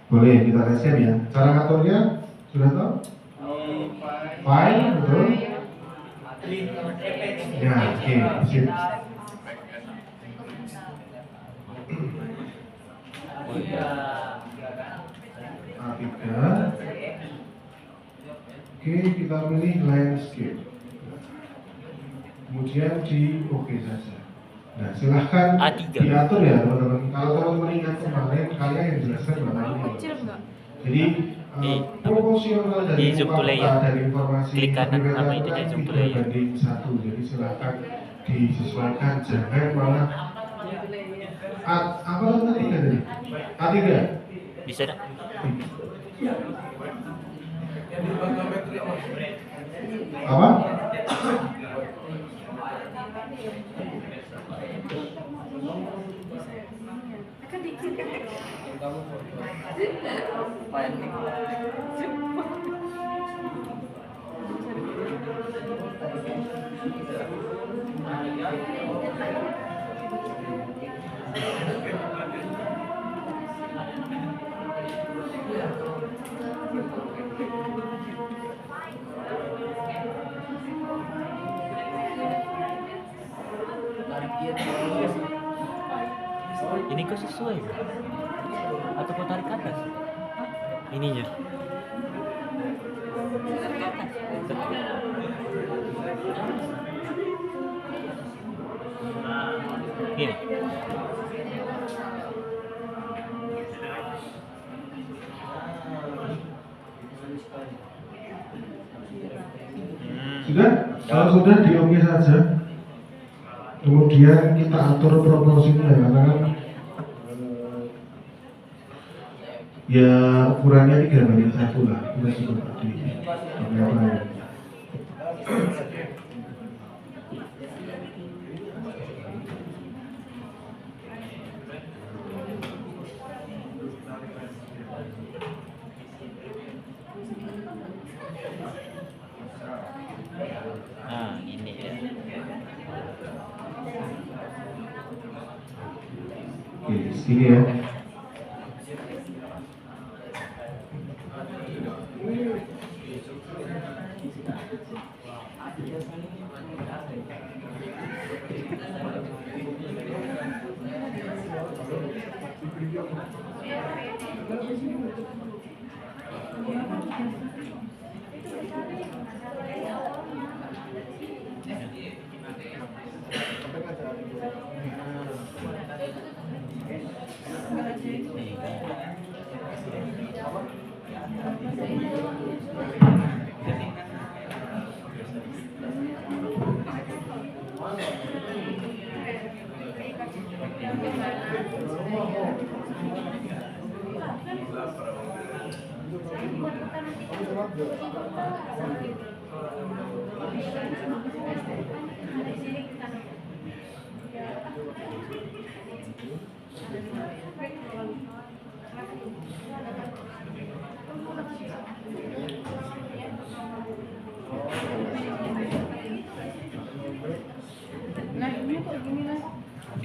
Boleh kita landscape ya. Cara ngaturnya sudah tahu? File, betul? Ya, oke, sip. A3. Oke, kita pilih landscape. Kemudian di oke saja. Nah, silahkan A3. diatur ya teman-teman. Kalau teman-teman ingat kemarin, kalian yang jelaskan Bapak ini. Kecil enggak? Jadi proporsional dari di zoom to layer. dari informasi Klik kanan apa itu di zoom to layer. banding 1. Jadi silahkan disesuaikan, jangan malah apa tadi tadi? A3. Bisa dah. Apa? Ini kok sesuai atau kau tarik ke atas? Ininya. Ini. Sudah? Kalau sudah di oke saja. Kemudian kita atur proporsinya karena kan ya ukurannya 3:1 lah. Kita coba di apa. Nah, ini ya. Oke, sini ya.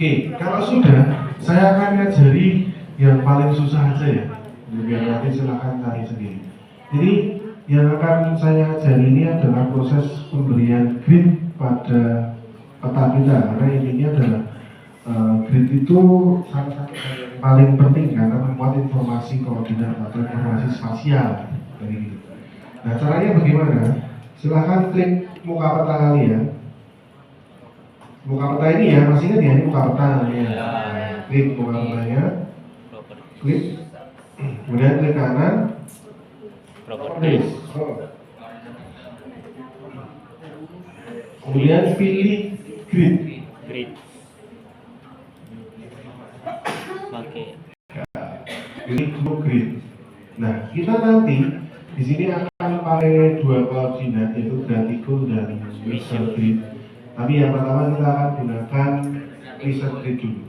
Oke, kalau sudah, saya akan ngajari yang paling susah aja ya. Biar nanti silahkan cari sendiri. Jadi yang akan saya ajari ini adalah proses pemberian grid pada peta kita. Karena intinya adalah grid itu salah satu hal yang paling penting karena memuat informasi koordinat atau informasi spasial dari gitu. Nah, caranya bagaimana? Silahkan klik muka peta kalian. Muka peta ini ya, masih ingat ya, ini muka peta namanya. Klik muka petanya, klik, kemudian klik kanan, properties. Kemudian pilih grid. Grid. Oke. Pilih grid. Nah, kita nanti di sini akan pakai dua koordinat yaitu gratikul dan measure grid. Tapi yang pertama kita akan gunakan measure grid dulu.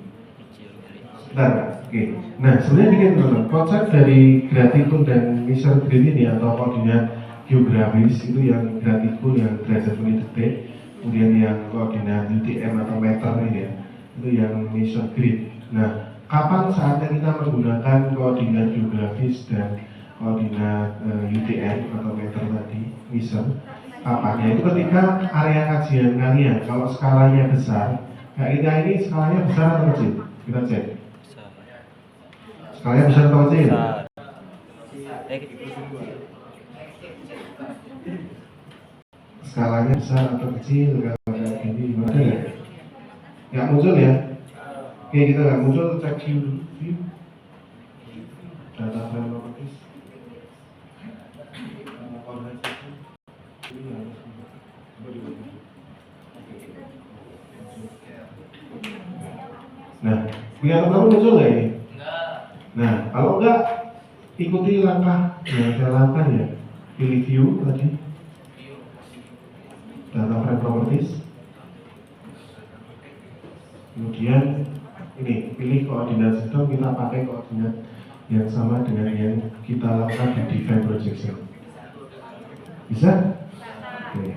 Bentar, oke. Nah, sebenarnya begini teman-teman, konsep dari gratikul dan measure grid ini atau koordinat geografis itu yang gratikul yang derajat menit detik, kemudian yang koordinat UTM atau meter ini ya, itu yang measure grid. Nah, kapan saatnya kita menggunakan koordinat geografis dan koordinat UTM atau meter tadi, measure? Kapannya? Itu ketika area kajian kalian, kalau skalanya besar, kayak kita ini skalanya besar atau kecil? Kita cek. Skalanya besar atau kecil? Besar. Skalanya besar atau kecil? Kalau kayak gini gimana ya? Nggak muncul ya? Oke, kita nggak muncul, cek view data frame properties. Nah, punya teman muncul nggak ini? Nah, kalau enggak, ikuti langkah yang saya lakukan ya. Pilih view tadi, data frame properties. Kemudian ini, pilih koordinat sistem, kita pakai koordinat yang sama dengan yang kita lakukan di define projection. Bisa? Oke.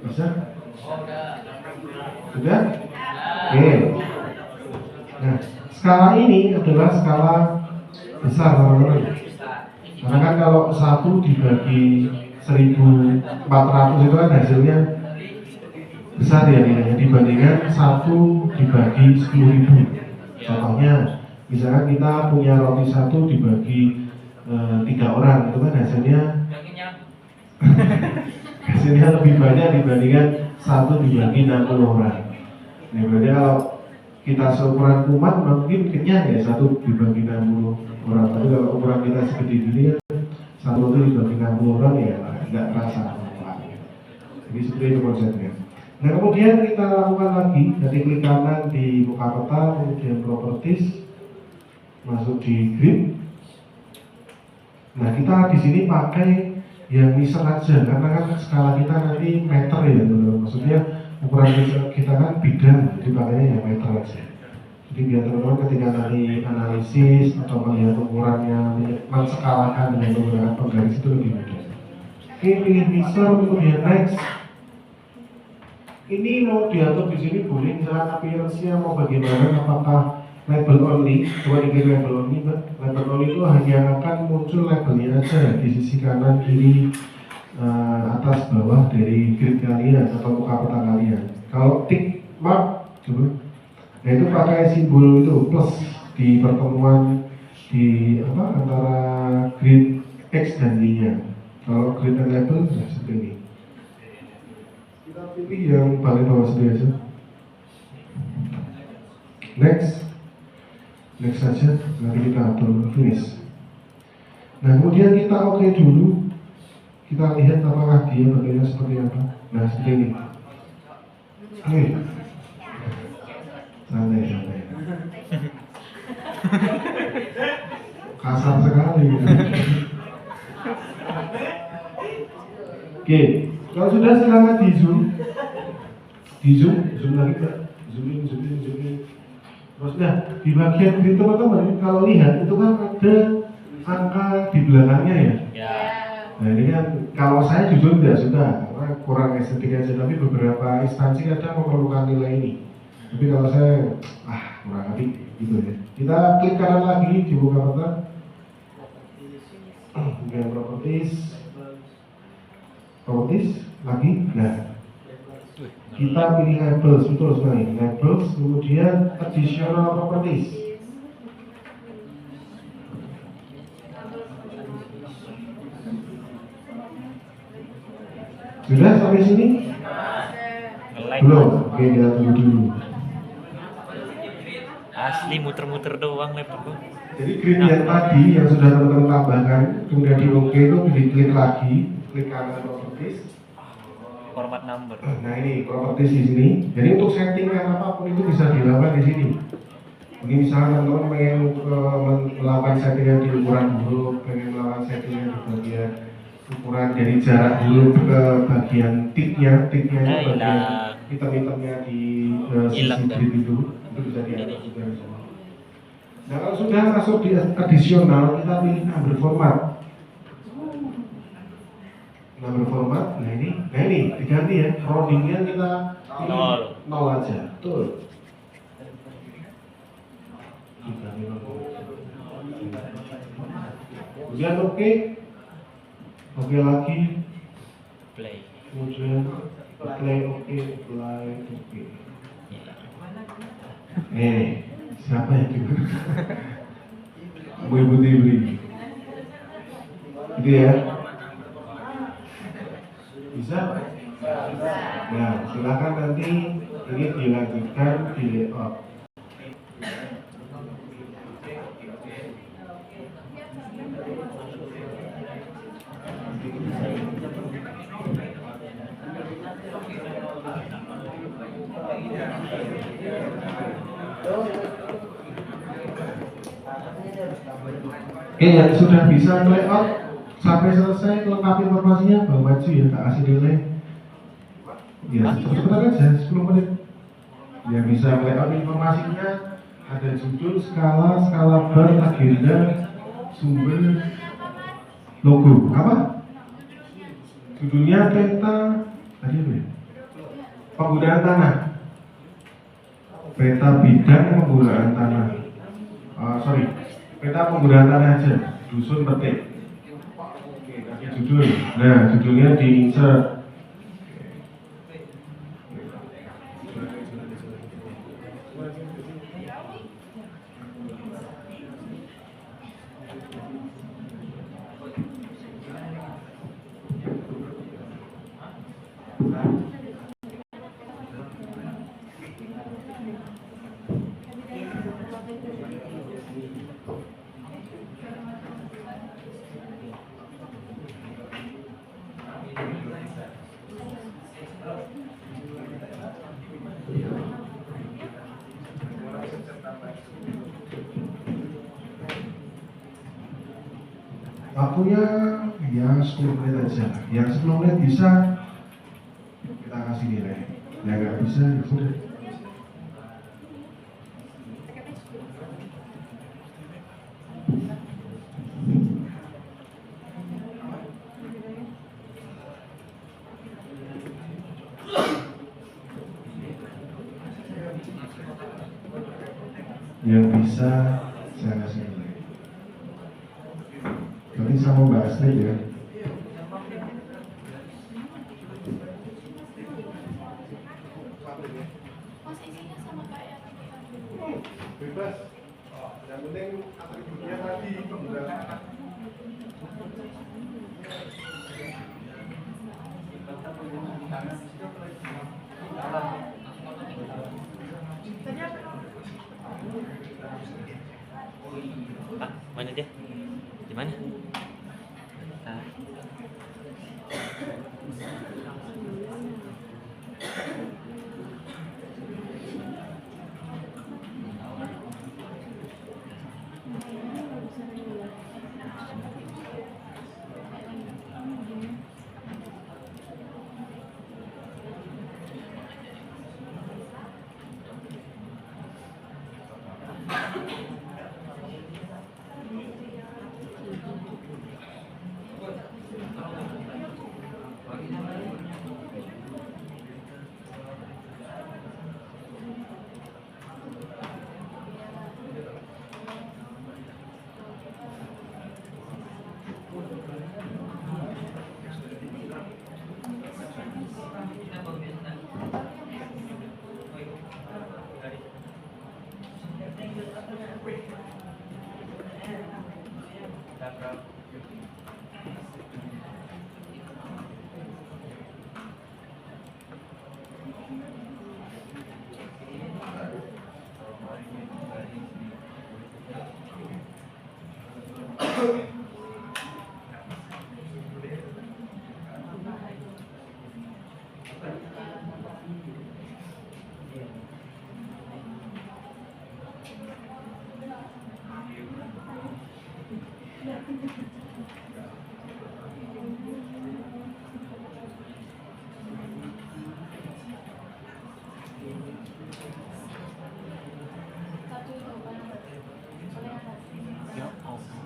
Bisa? Sudah? Oke. Nah, skala ini adalah skala besar teman-teman. Karena kan kalau 1 dibagi 1400 itu kan hasilnya besar ya nilainya dibandingkan 1 dibagi 10.000. Contohnya, misalkan kita punya roti 1 dibagi 3 orang, itu kan hasilnya hasilnya lebih banyak dibandingkan 1 dibagi 60 orang. Nah, berarti kalau kita seukuran kuman mungkin kenyang ya 1 dibagi 60 orang. Tapi kalau ukuran kita segede gini kan 1 itu dibagi 60 orang ya nggak terasa. Jadi seperti itu konsepnya. Nah, kemudian kita lakukan lagi, jadi klik kanan di muka peta, kemudian properties, masuk di grid. Nah, kita di sini pakai yang measure aja, karena kan skala kita nanti meter ya, maksudnya ukuran kita kan bidang, jadi pakainya yang meter aja. Jadi biar teman-teman ketika nanti analisis atau melihat ukurannya, menskalakan dengan menggunakan penggaris itu lebih mudah. Oke, pilih measure, kemudian next. Ini mau diatur di sini boleh, misalkan appearance-nya mau bagaimana, apakah label only, coba diklik label only, label only itu hanya akan muncul labelnya aja di sisi kanan, kiri, atas, bawah dari grid kalian atau muka peta kalian. Kalau tick mark, coba, nah itu pakai simbol itu plus di pertemuan di antara grid X dan Y-nya. Kalau grid dan label, nah seperti ini. Kita pilih yang paling bawah saja. Next saja, nanti kita atur finish. Nah, kemudian kita oke dulu. Kita lihat apakah dia bentuknya seperti apa. Nah, seperti ini. Oke. Santai. Kasar sekali. Oke. Kalau sudah silakan di zoom lagi Pak, zoom in. Maksudnya di bagian grid teman-teman kalau lihat itu kan ada angka di belakangnya ya. Nah ini kan kalau saya jujur tidak suka karena kurang estetik aja, tapi beberapa instansi kadang memerlukan nilai ini. Tapi kalau saya kurang habis gitu ya. Kita klik kanan lagi di buka peta, kemudian properties lagi. Nah, kita pilih labels, betul sekali, labels, kemudian additional properties. Sudah sampai sini? Belum, oke kita tunggu dulu. Asli muter-muter doang laptop gua. Jadi grid yang tadi yang sudah teman-teman tambahkan, kemudian di OK itu diklik lagi, klik kanan properties. Format number. Nah ini properties di sini. Jadi untuk settingan apapun itu bisa dilakukan di sini. Ini misalnya teman-teman pengen melakukan settingan di ukuran huruf, pengen melakukan settingan di bagian ukuran dari jarak huruf ke bagian tiknya itu bagian hitam-hitamnya di sisi grid itu bisa diatur juga. Nah kalau sudah masuk di additional, kita pilih number format. Number format, nah ini diganti ya, roundingnya kita pilih 0 aja, betul. Kemudian oke lagi, Play. kemudian play oke. Siapa yang gitu? Ibu Tibri. Gitu ya? Bisa? Nah, silakan nanti ini dilanjutkan di layout. Oke, yang sudah bisa layout sampai selesai lengkap informasinya baru maju ya, tak kasih delay. Ya, cepat-cepat aja 10 menit. Yang bisa layout informasinya ada judul, skala bar, agenda, sumber, logo. Apa? Judulnya peta tadi apa ya? Penggunaan tanah. Peta bidang penggunaan tanah. Peta penggunaan tanah aja. Dusun petik. Oke, kasih judul. Nah, judulnya di insert. Waktunya yang 10 menit aja. Yang 10 menit bisa kita kasih nilai. Yang nggak bisa ya sudah. Yang bisa saya kasih nilai. Nanti saya mau bahas nih ya. Posisinya sama kayak Bebas. Yang penting atributnya tadi penggunaan. Pak, mana dia? Di mana? Ah. Ya Allah.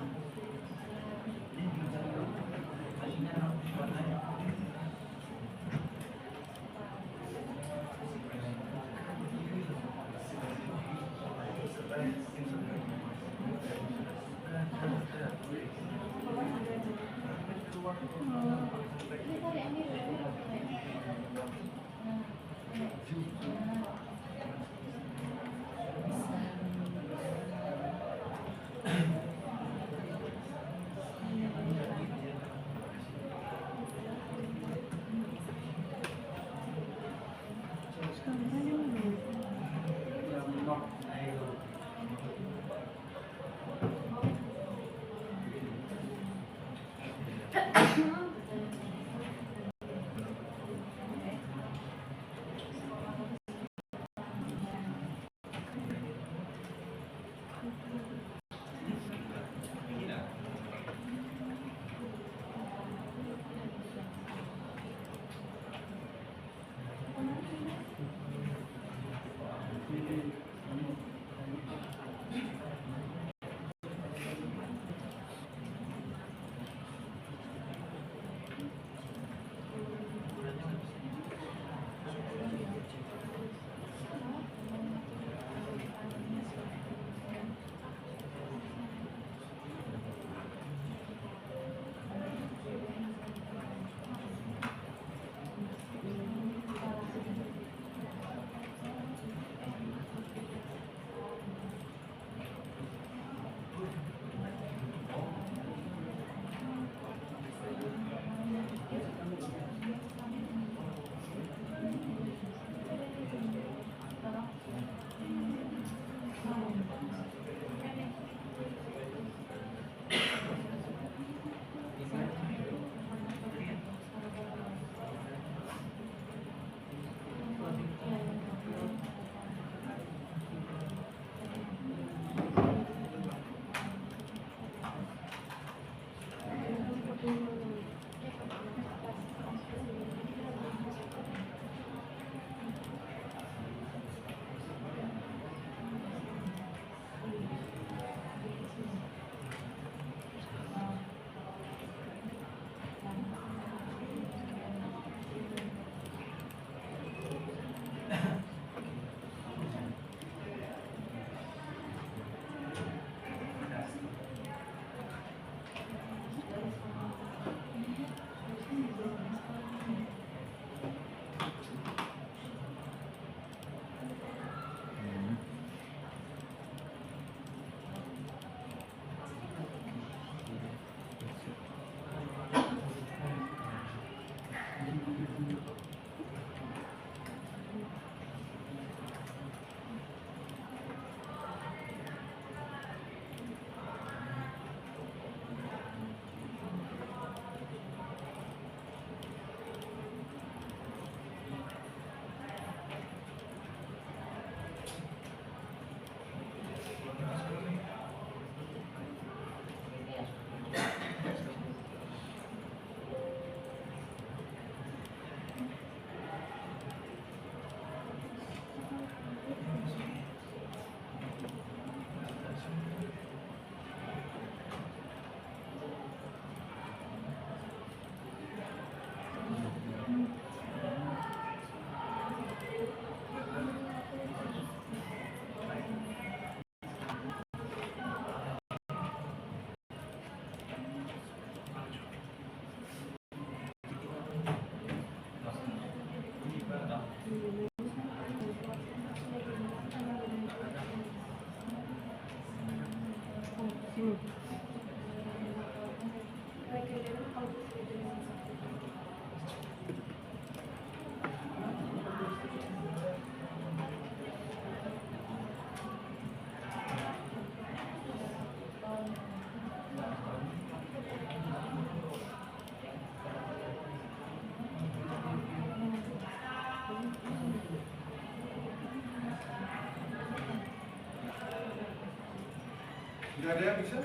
Tidak ada yang bisa?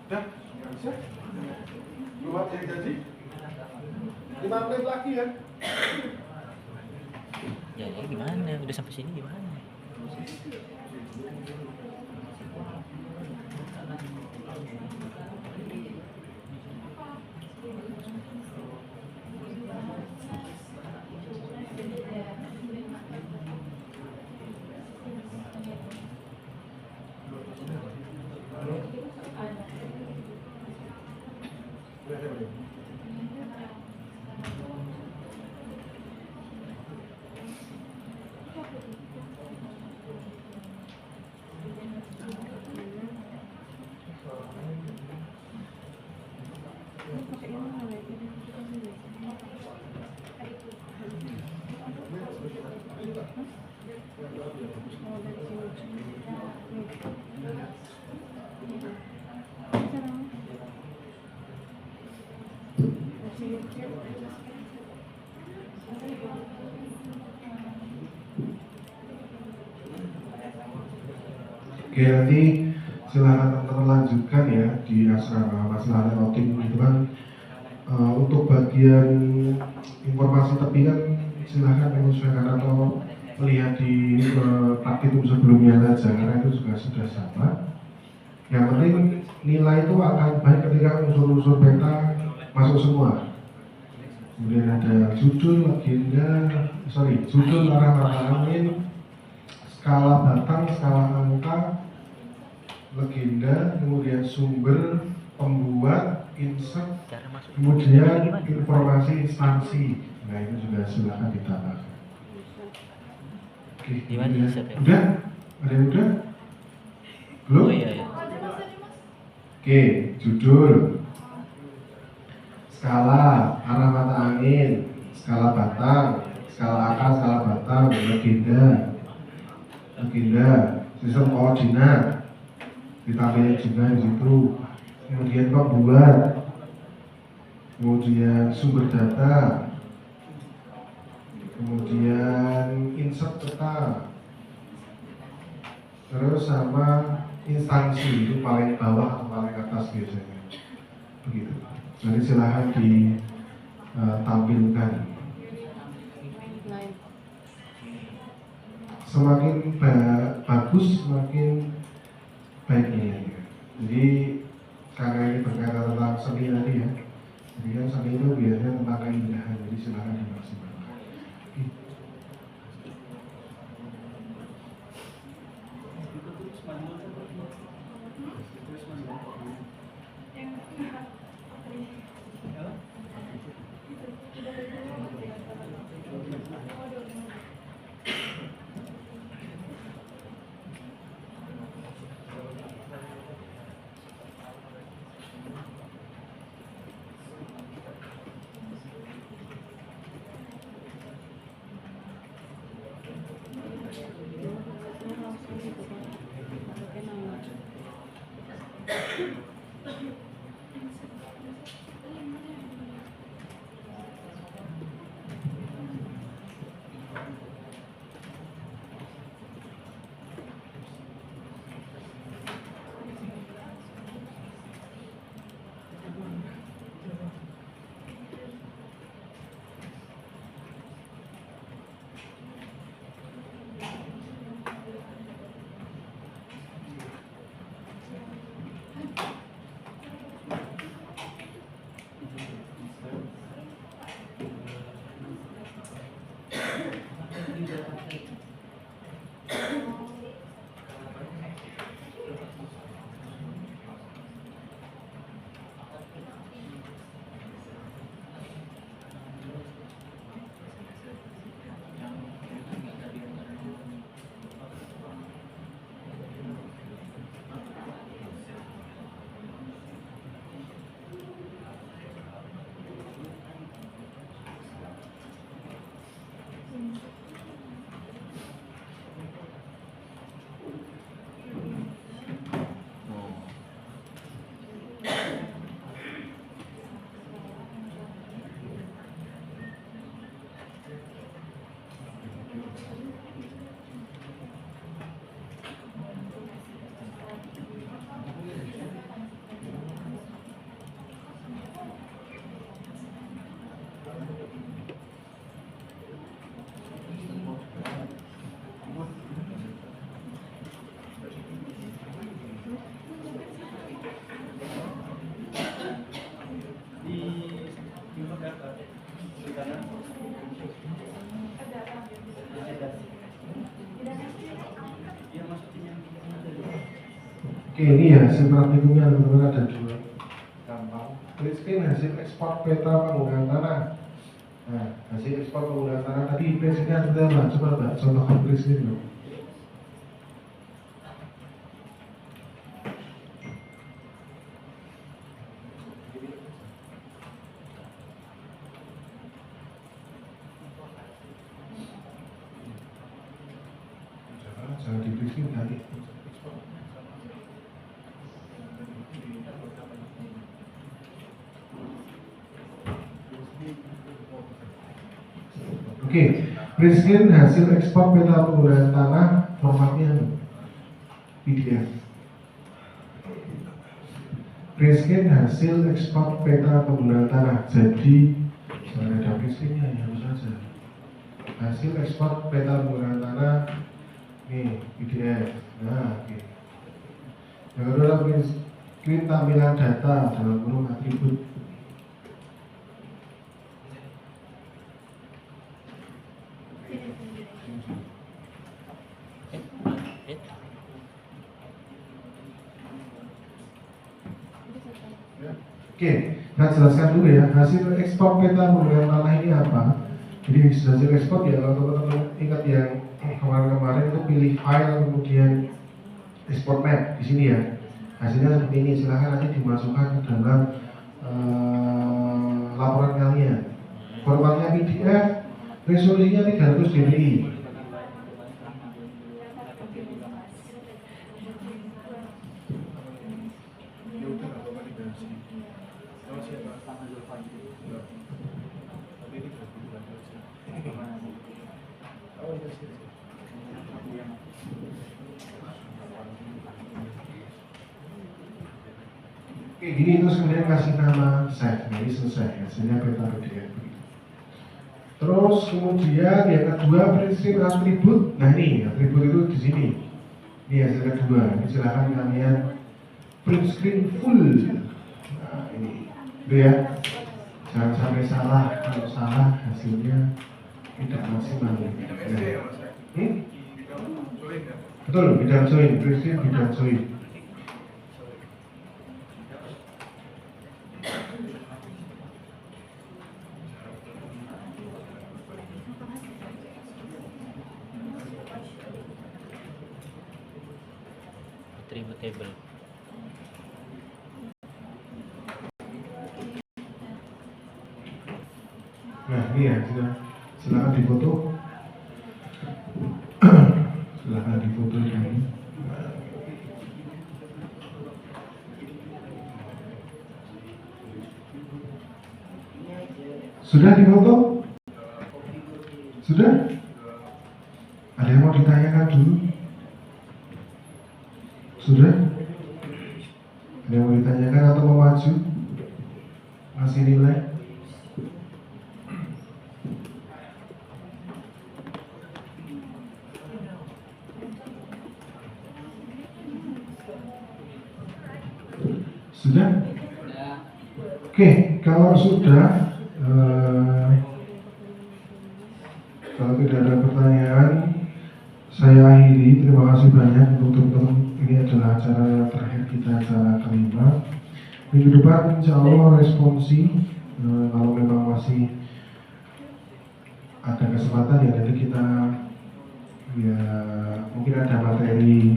Dah, nggak bisa. Belum ada yang jadi. 5 menit lagi ya. Ya gimana? Udah sampai sini gimana? Oke, nanti silahkan teman-teman lanjutkan ya di asrama masalah routing itu kan. Untuk bagian informasi tepi kan silahkan menyesuaikan atau melihat di praktikum sebelumnya saja, karena itu juga sudah sama. Yang penting nilai itu akan baik ketika unsur-unsur peta masuk semua. Kemudian ada judul, judul, arah mata angin, skala batang, skala angka, legenda, kemudian sumber, pembuat, insert, kemudian informasi instansi. Nah itu juga silakan ditambahkan. Oke, Gimana ya. insert ya? Udah? Ada yang udah? Belum? Oh iya. Oke, judul, skala, arah mata angin, skala batang, skala angka, skala batang, legenda, sistem koordinat, ditampilkan juga di situ. Kemudian pembuat, kemudian sumber data, kemudian insert peta, terus sama instansi, itu paling bawah atau paling atas biasanya. Begitu. Jadi silahkan ditampilkan. Semakin bagus, semakin baik nilainya. Jadi karena ini berkaitan tentang seni tadi ya. Jadi kan seni itu biasanya tentang keindahan. Jadi silahkan dimaksimalkan. Oke, ini ya hasil praktikumnya teman-teman, ada dua gampang. Print screen hasil ekspor peta penggunaan tanah. Nah, hasil ekspor penggunaan tanah tadi print screen ada apa? Coba Mbak, contohkan print screen dulu. Jangan di print screen tadi. Oke, print screen hasil ekspor peta penggunaan tanah formatnya PDF. Print screen hasil ekspor peta penggunaan tanah. Jadi jangan ada print screennya ya, harus saja. Hasil ekspor peta penggunaan tanah nih PDF. Nah, oke. Yang kedua adalah print screen tampilan data dalam kurung atribut. Oke, saya jelaskan dulu ya. Hasil ekspor peta penggunaan tanah ini apa? Jadi hasil ekspor ya, kalau teman-teman ingat yang kemarin-kemarin itu pilih file kemudian export map di sini ya. Hasilnya seperti ini. Silahkan nanti dimasukkan ke dalam laporan kalian. Formatnya PDF, resolusinya 300 dpi. Oke, gini terus kemudian kasih nama save, jadi selesai hasilnya peta PDF. Terus kemudian yang kedua print screen atribut. Nah ini atribut itu di sini. Ini hasil kedua. Ini silahkan kalian print screen full. Nah ini, itu ya. Jangan sampai salah. Kalau salah hasilnya tidak maksimal. Ya. Betul, bidang join, print screen bidang join. Attribute table. Nah ini ya, silakan difoto. Silakan difoto ini. Sudah difoto? Sudah? Ada yang mau ditanyakan dulu? Sudah? Ada yang mau ditanyakan atau mau maju? Masih nilai? Sudah? Oke, kalau sudah, kalau tidak ada pertanyaan, saya akhiri. Terima kasih banyak untuk teman-teman. Ini adalah acara terakhir kita, acara kelima. Minggu depan insya Allah responsi, kalau memang masih ada kesempatan ya nanti kita ya mungkin ada materi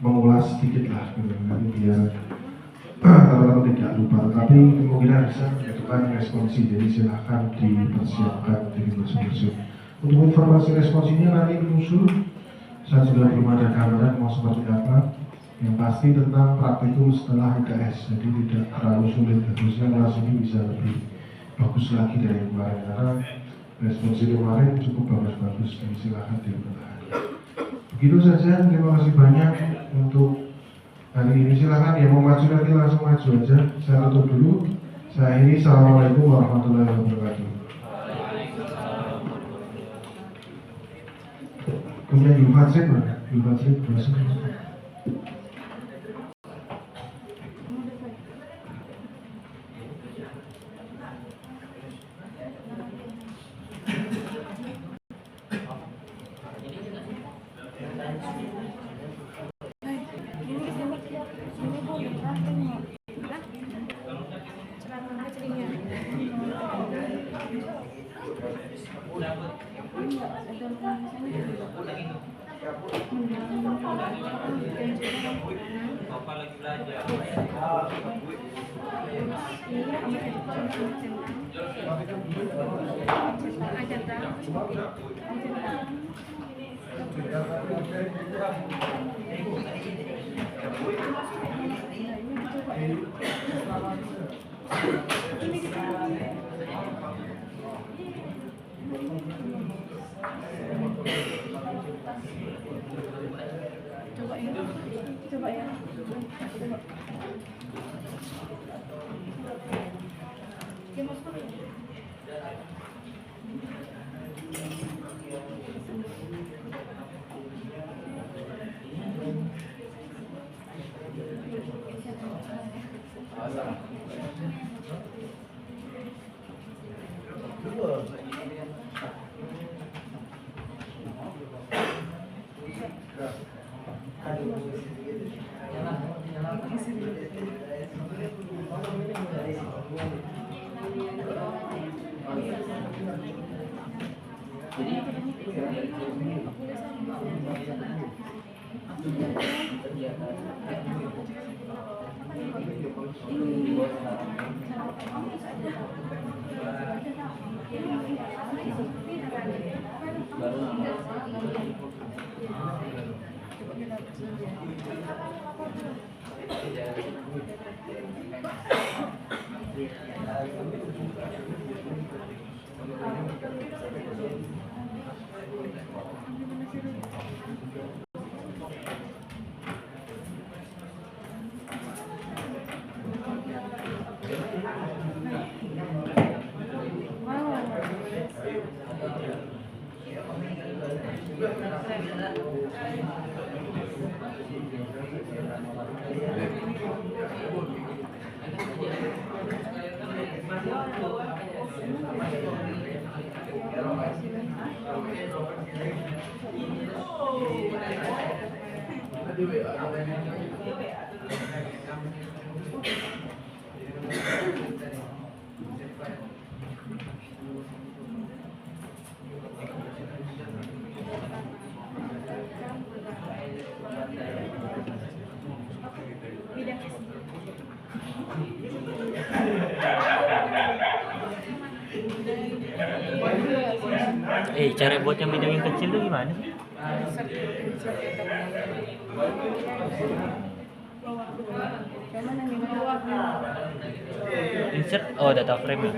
mengulas sedikit lah gitu, nanti biar teman-teman tidak lupa. Tapi kemungkinan bisa minggu depan responsi, jadi silahkan dipersiapkan dari masing-masing. Untuk informasi responsinya nanti menyusul. Saya juga belum ada gambaran mau seperti apa. Yang pasti tentang praktikum setelah UTS, jadi tidak terlalu sulit. Harusnya kelas ini bisa lebih bagus lagi dari kemarin, karena responsi kemarin cukup bagus-bagus. Jadi silahkan dipertahankan. Begitu saja, terima kasih banyak untuk hari ini. Silahkan yang mau maju nanti langsung maju aja. Saya tutup dulu. Saya akhiri. Assalamualaikum warahmatullahi wabarakatuh. Punya Yulfatrik mana? Yulfatrik berasa. Papa lagi belajar. Coba ya. Cara buat yang bidang yang kecil tuh gimana sih? Insert, oh data frame ya.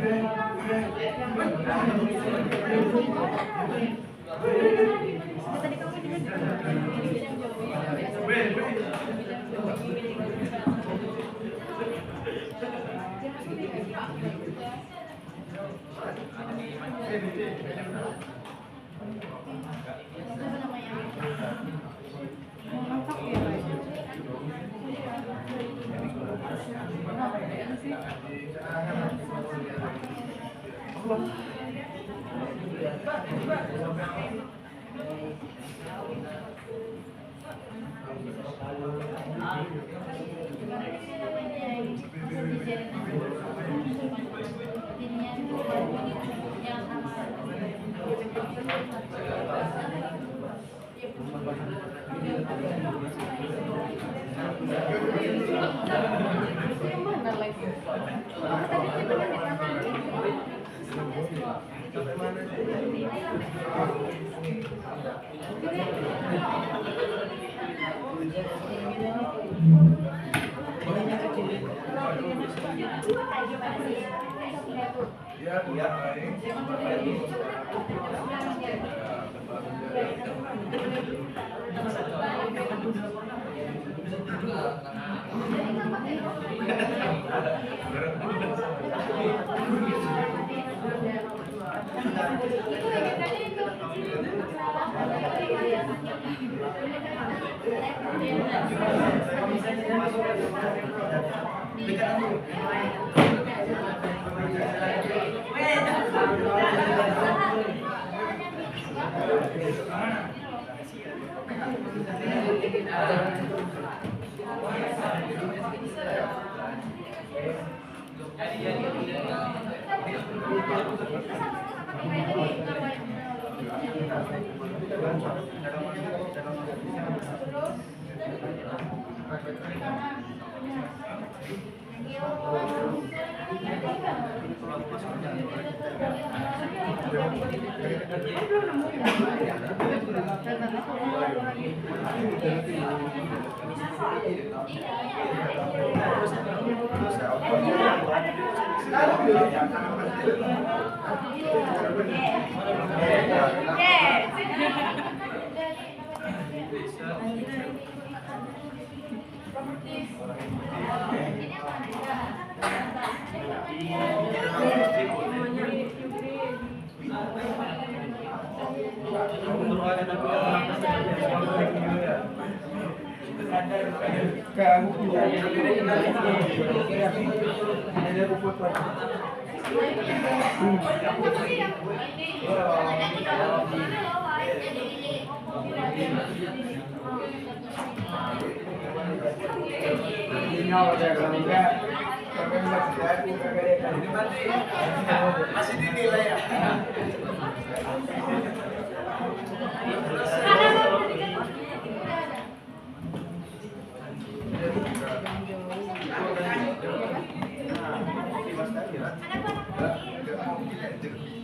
Masih dinilai ya.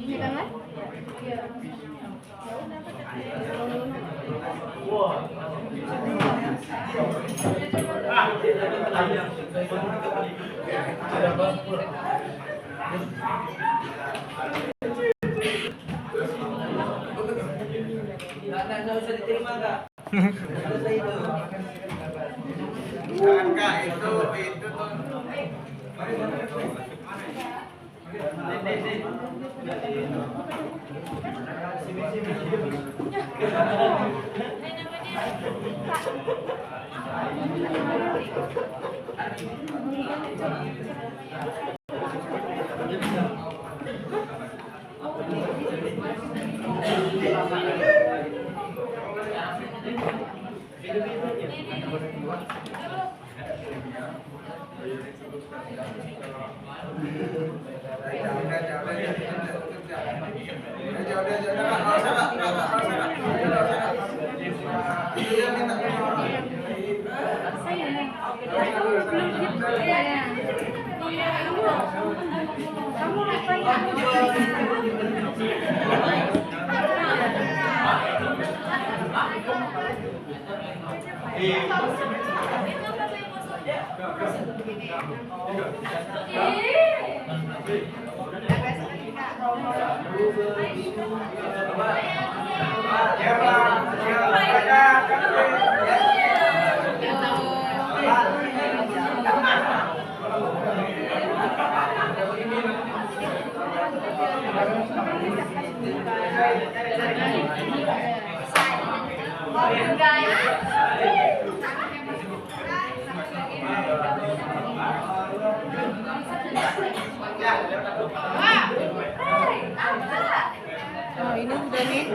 Ini kan Mas? Nggak usah diterima Kak. Selesai itu. Jangan Kak, itu tuh. Oh, ini udah nih.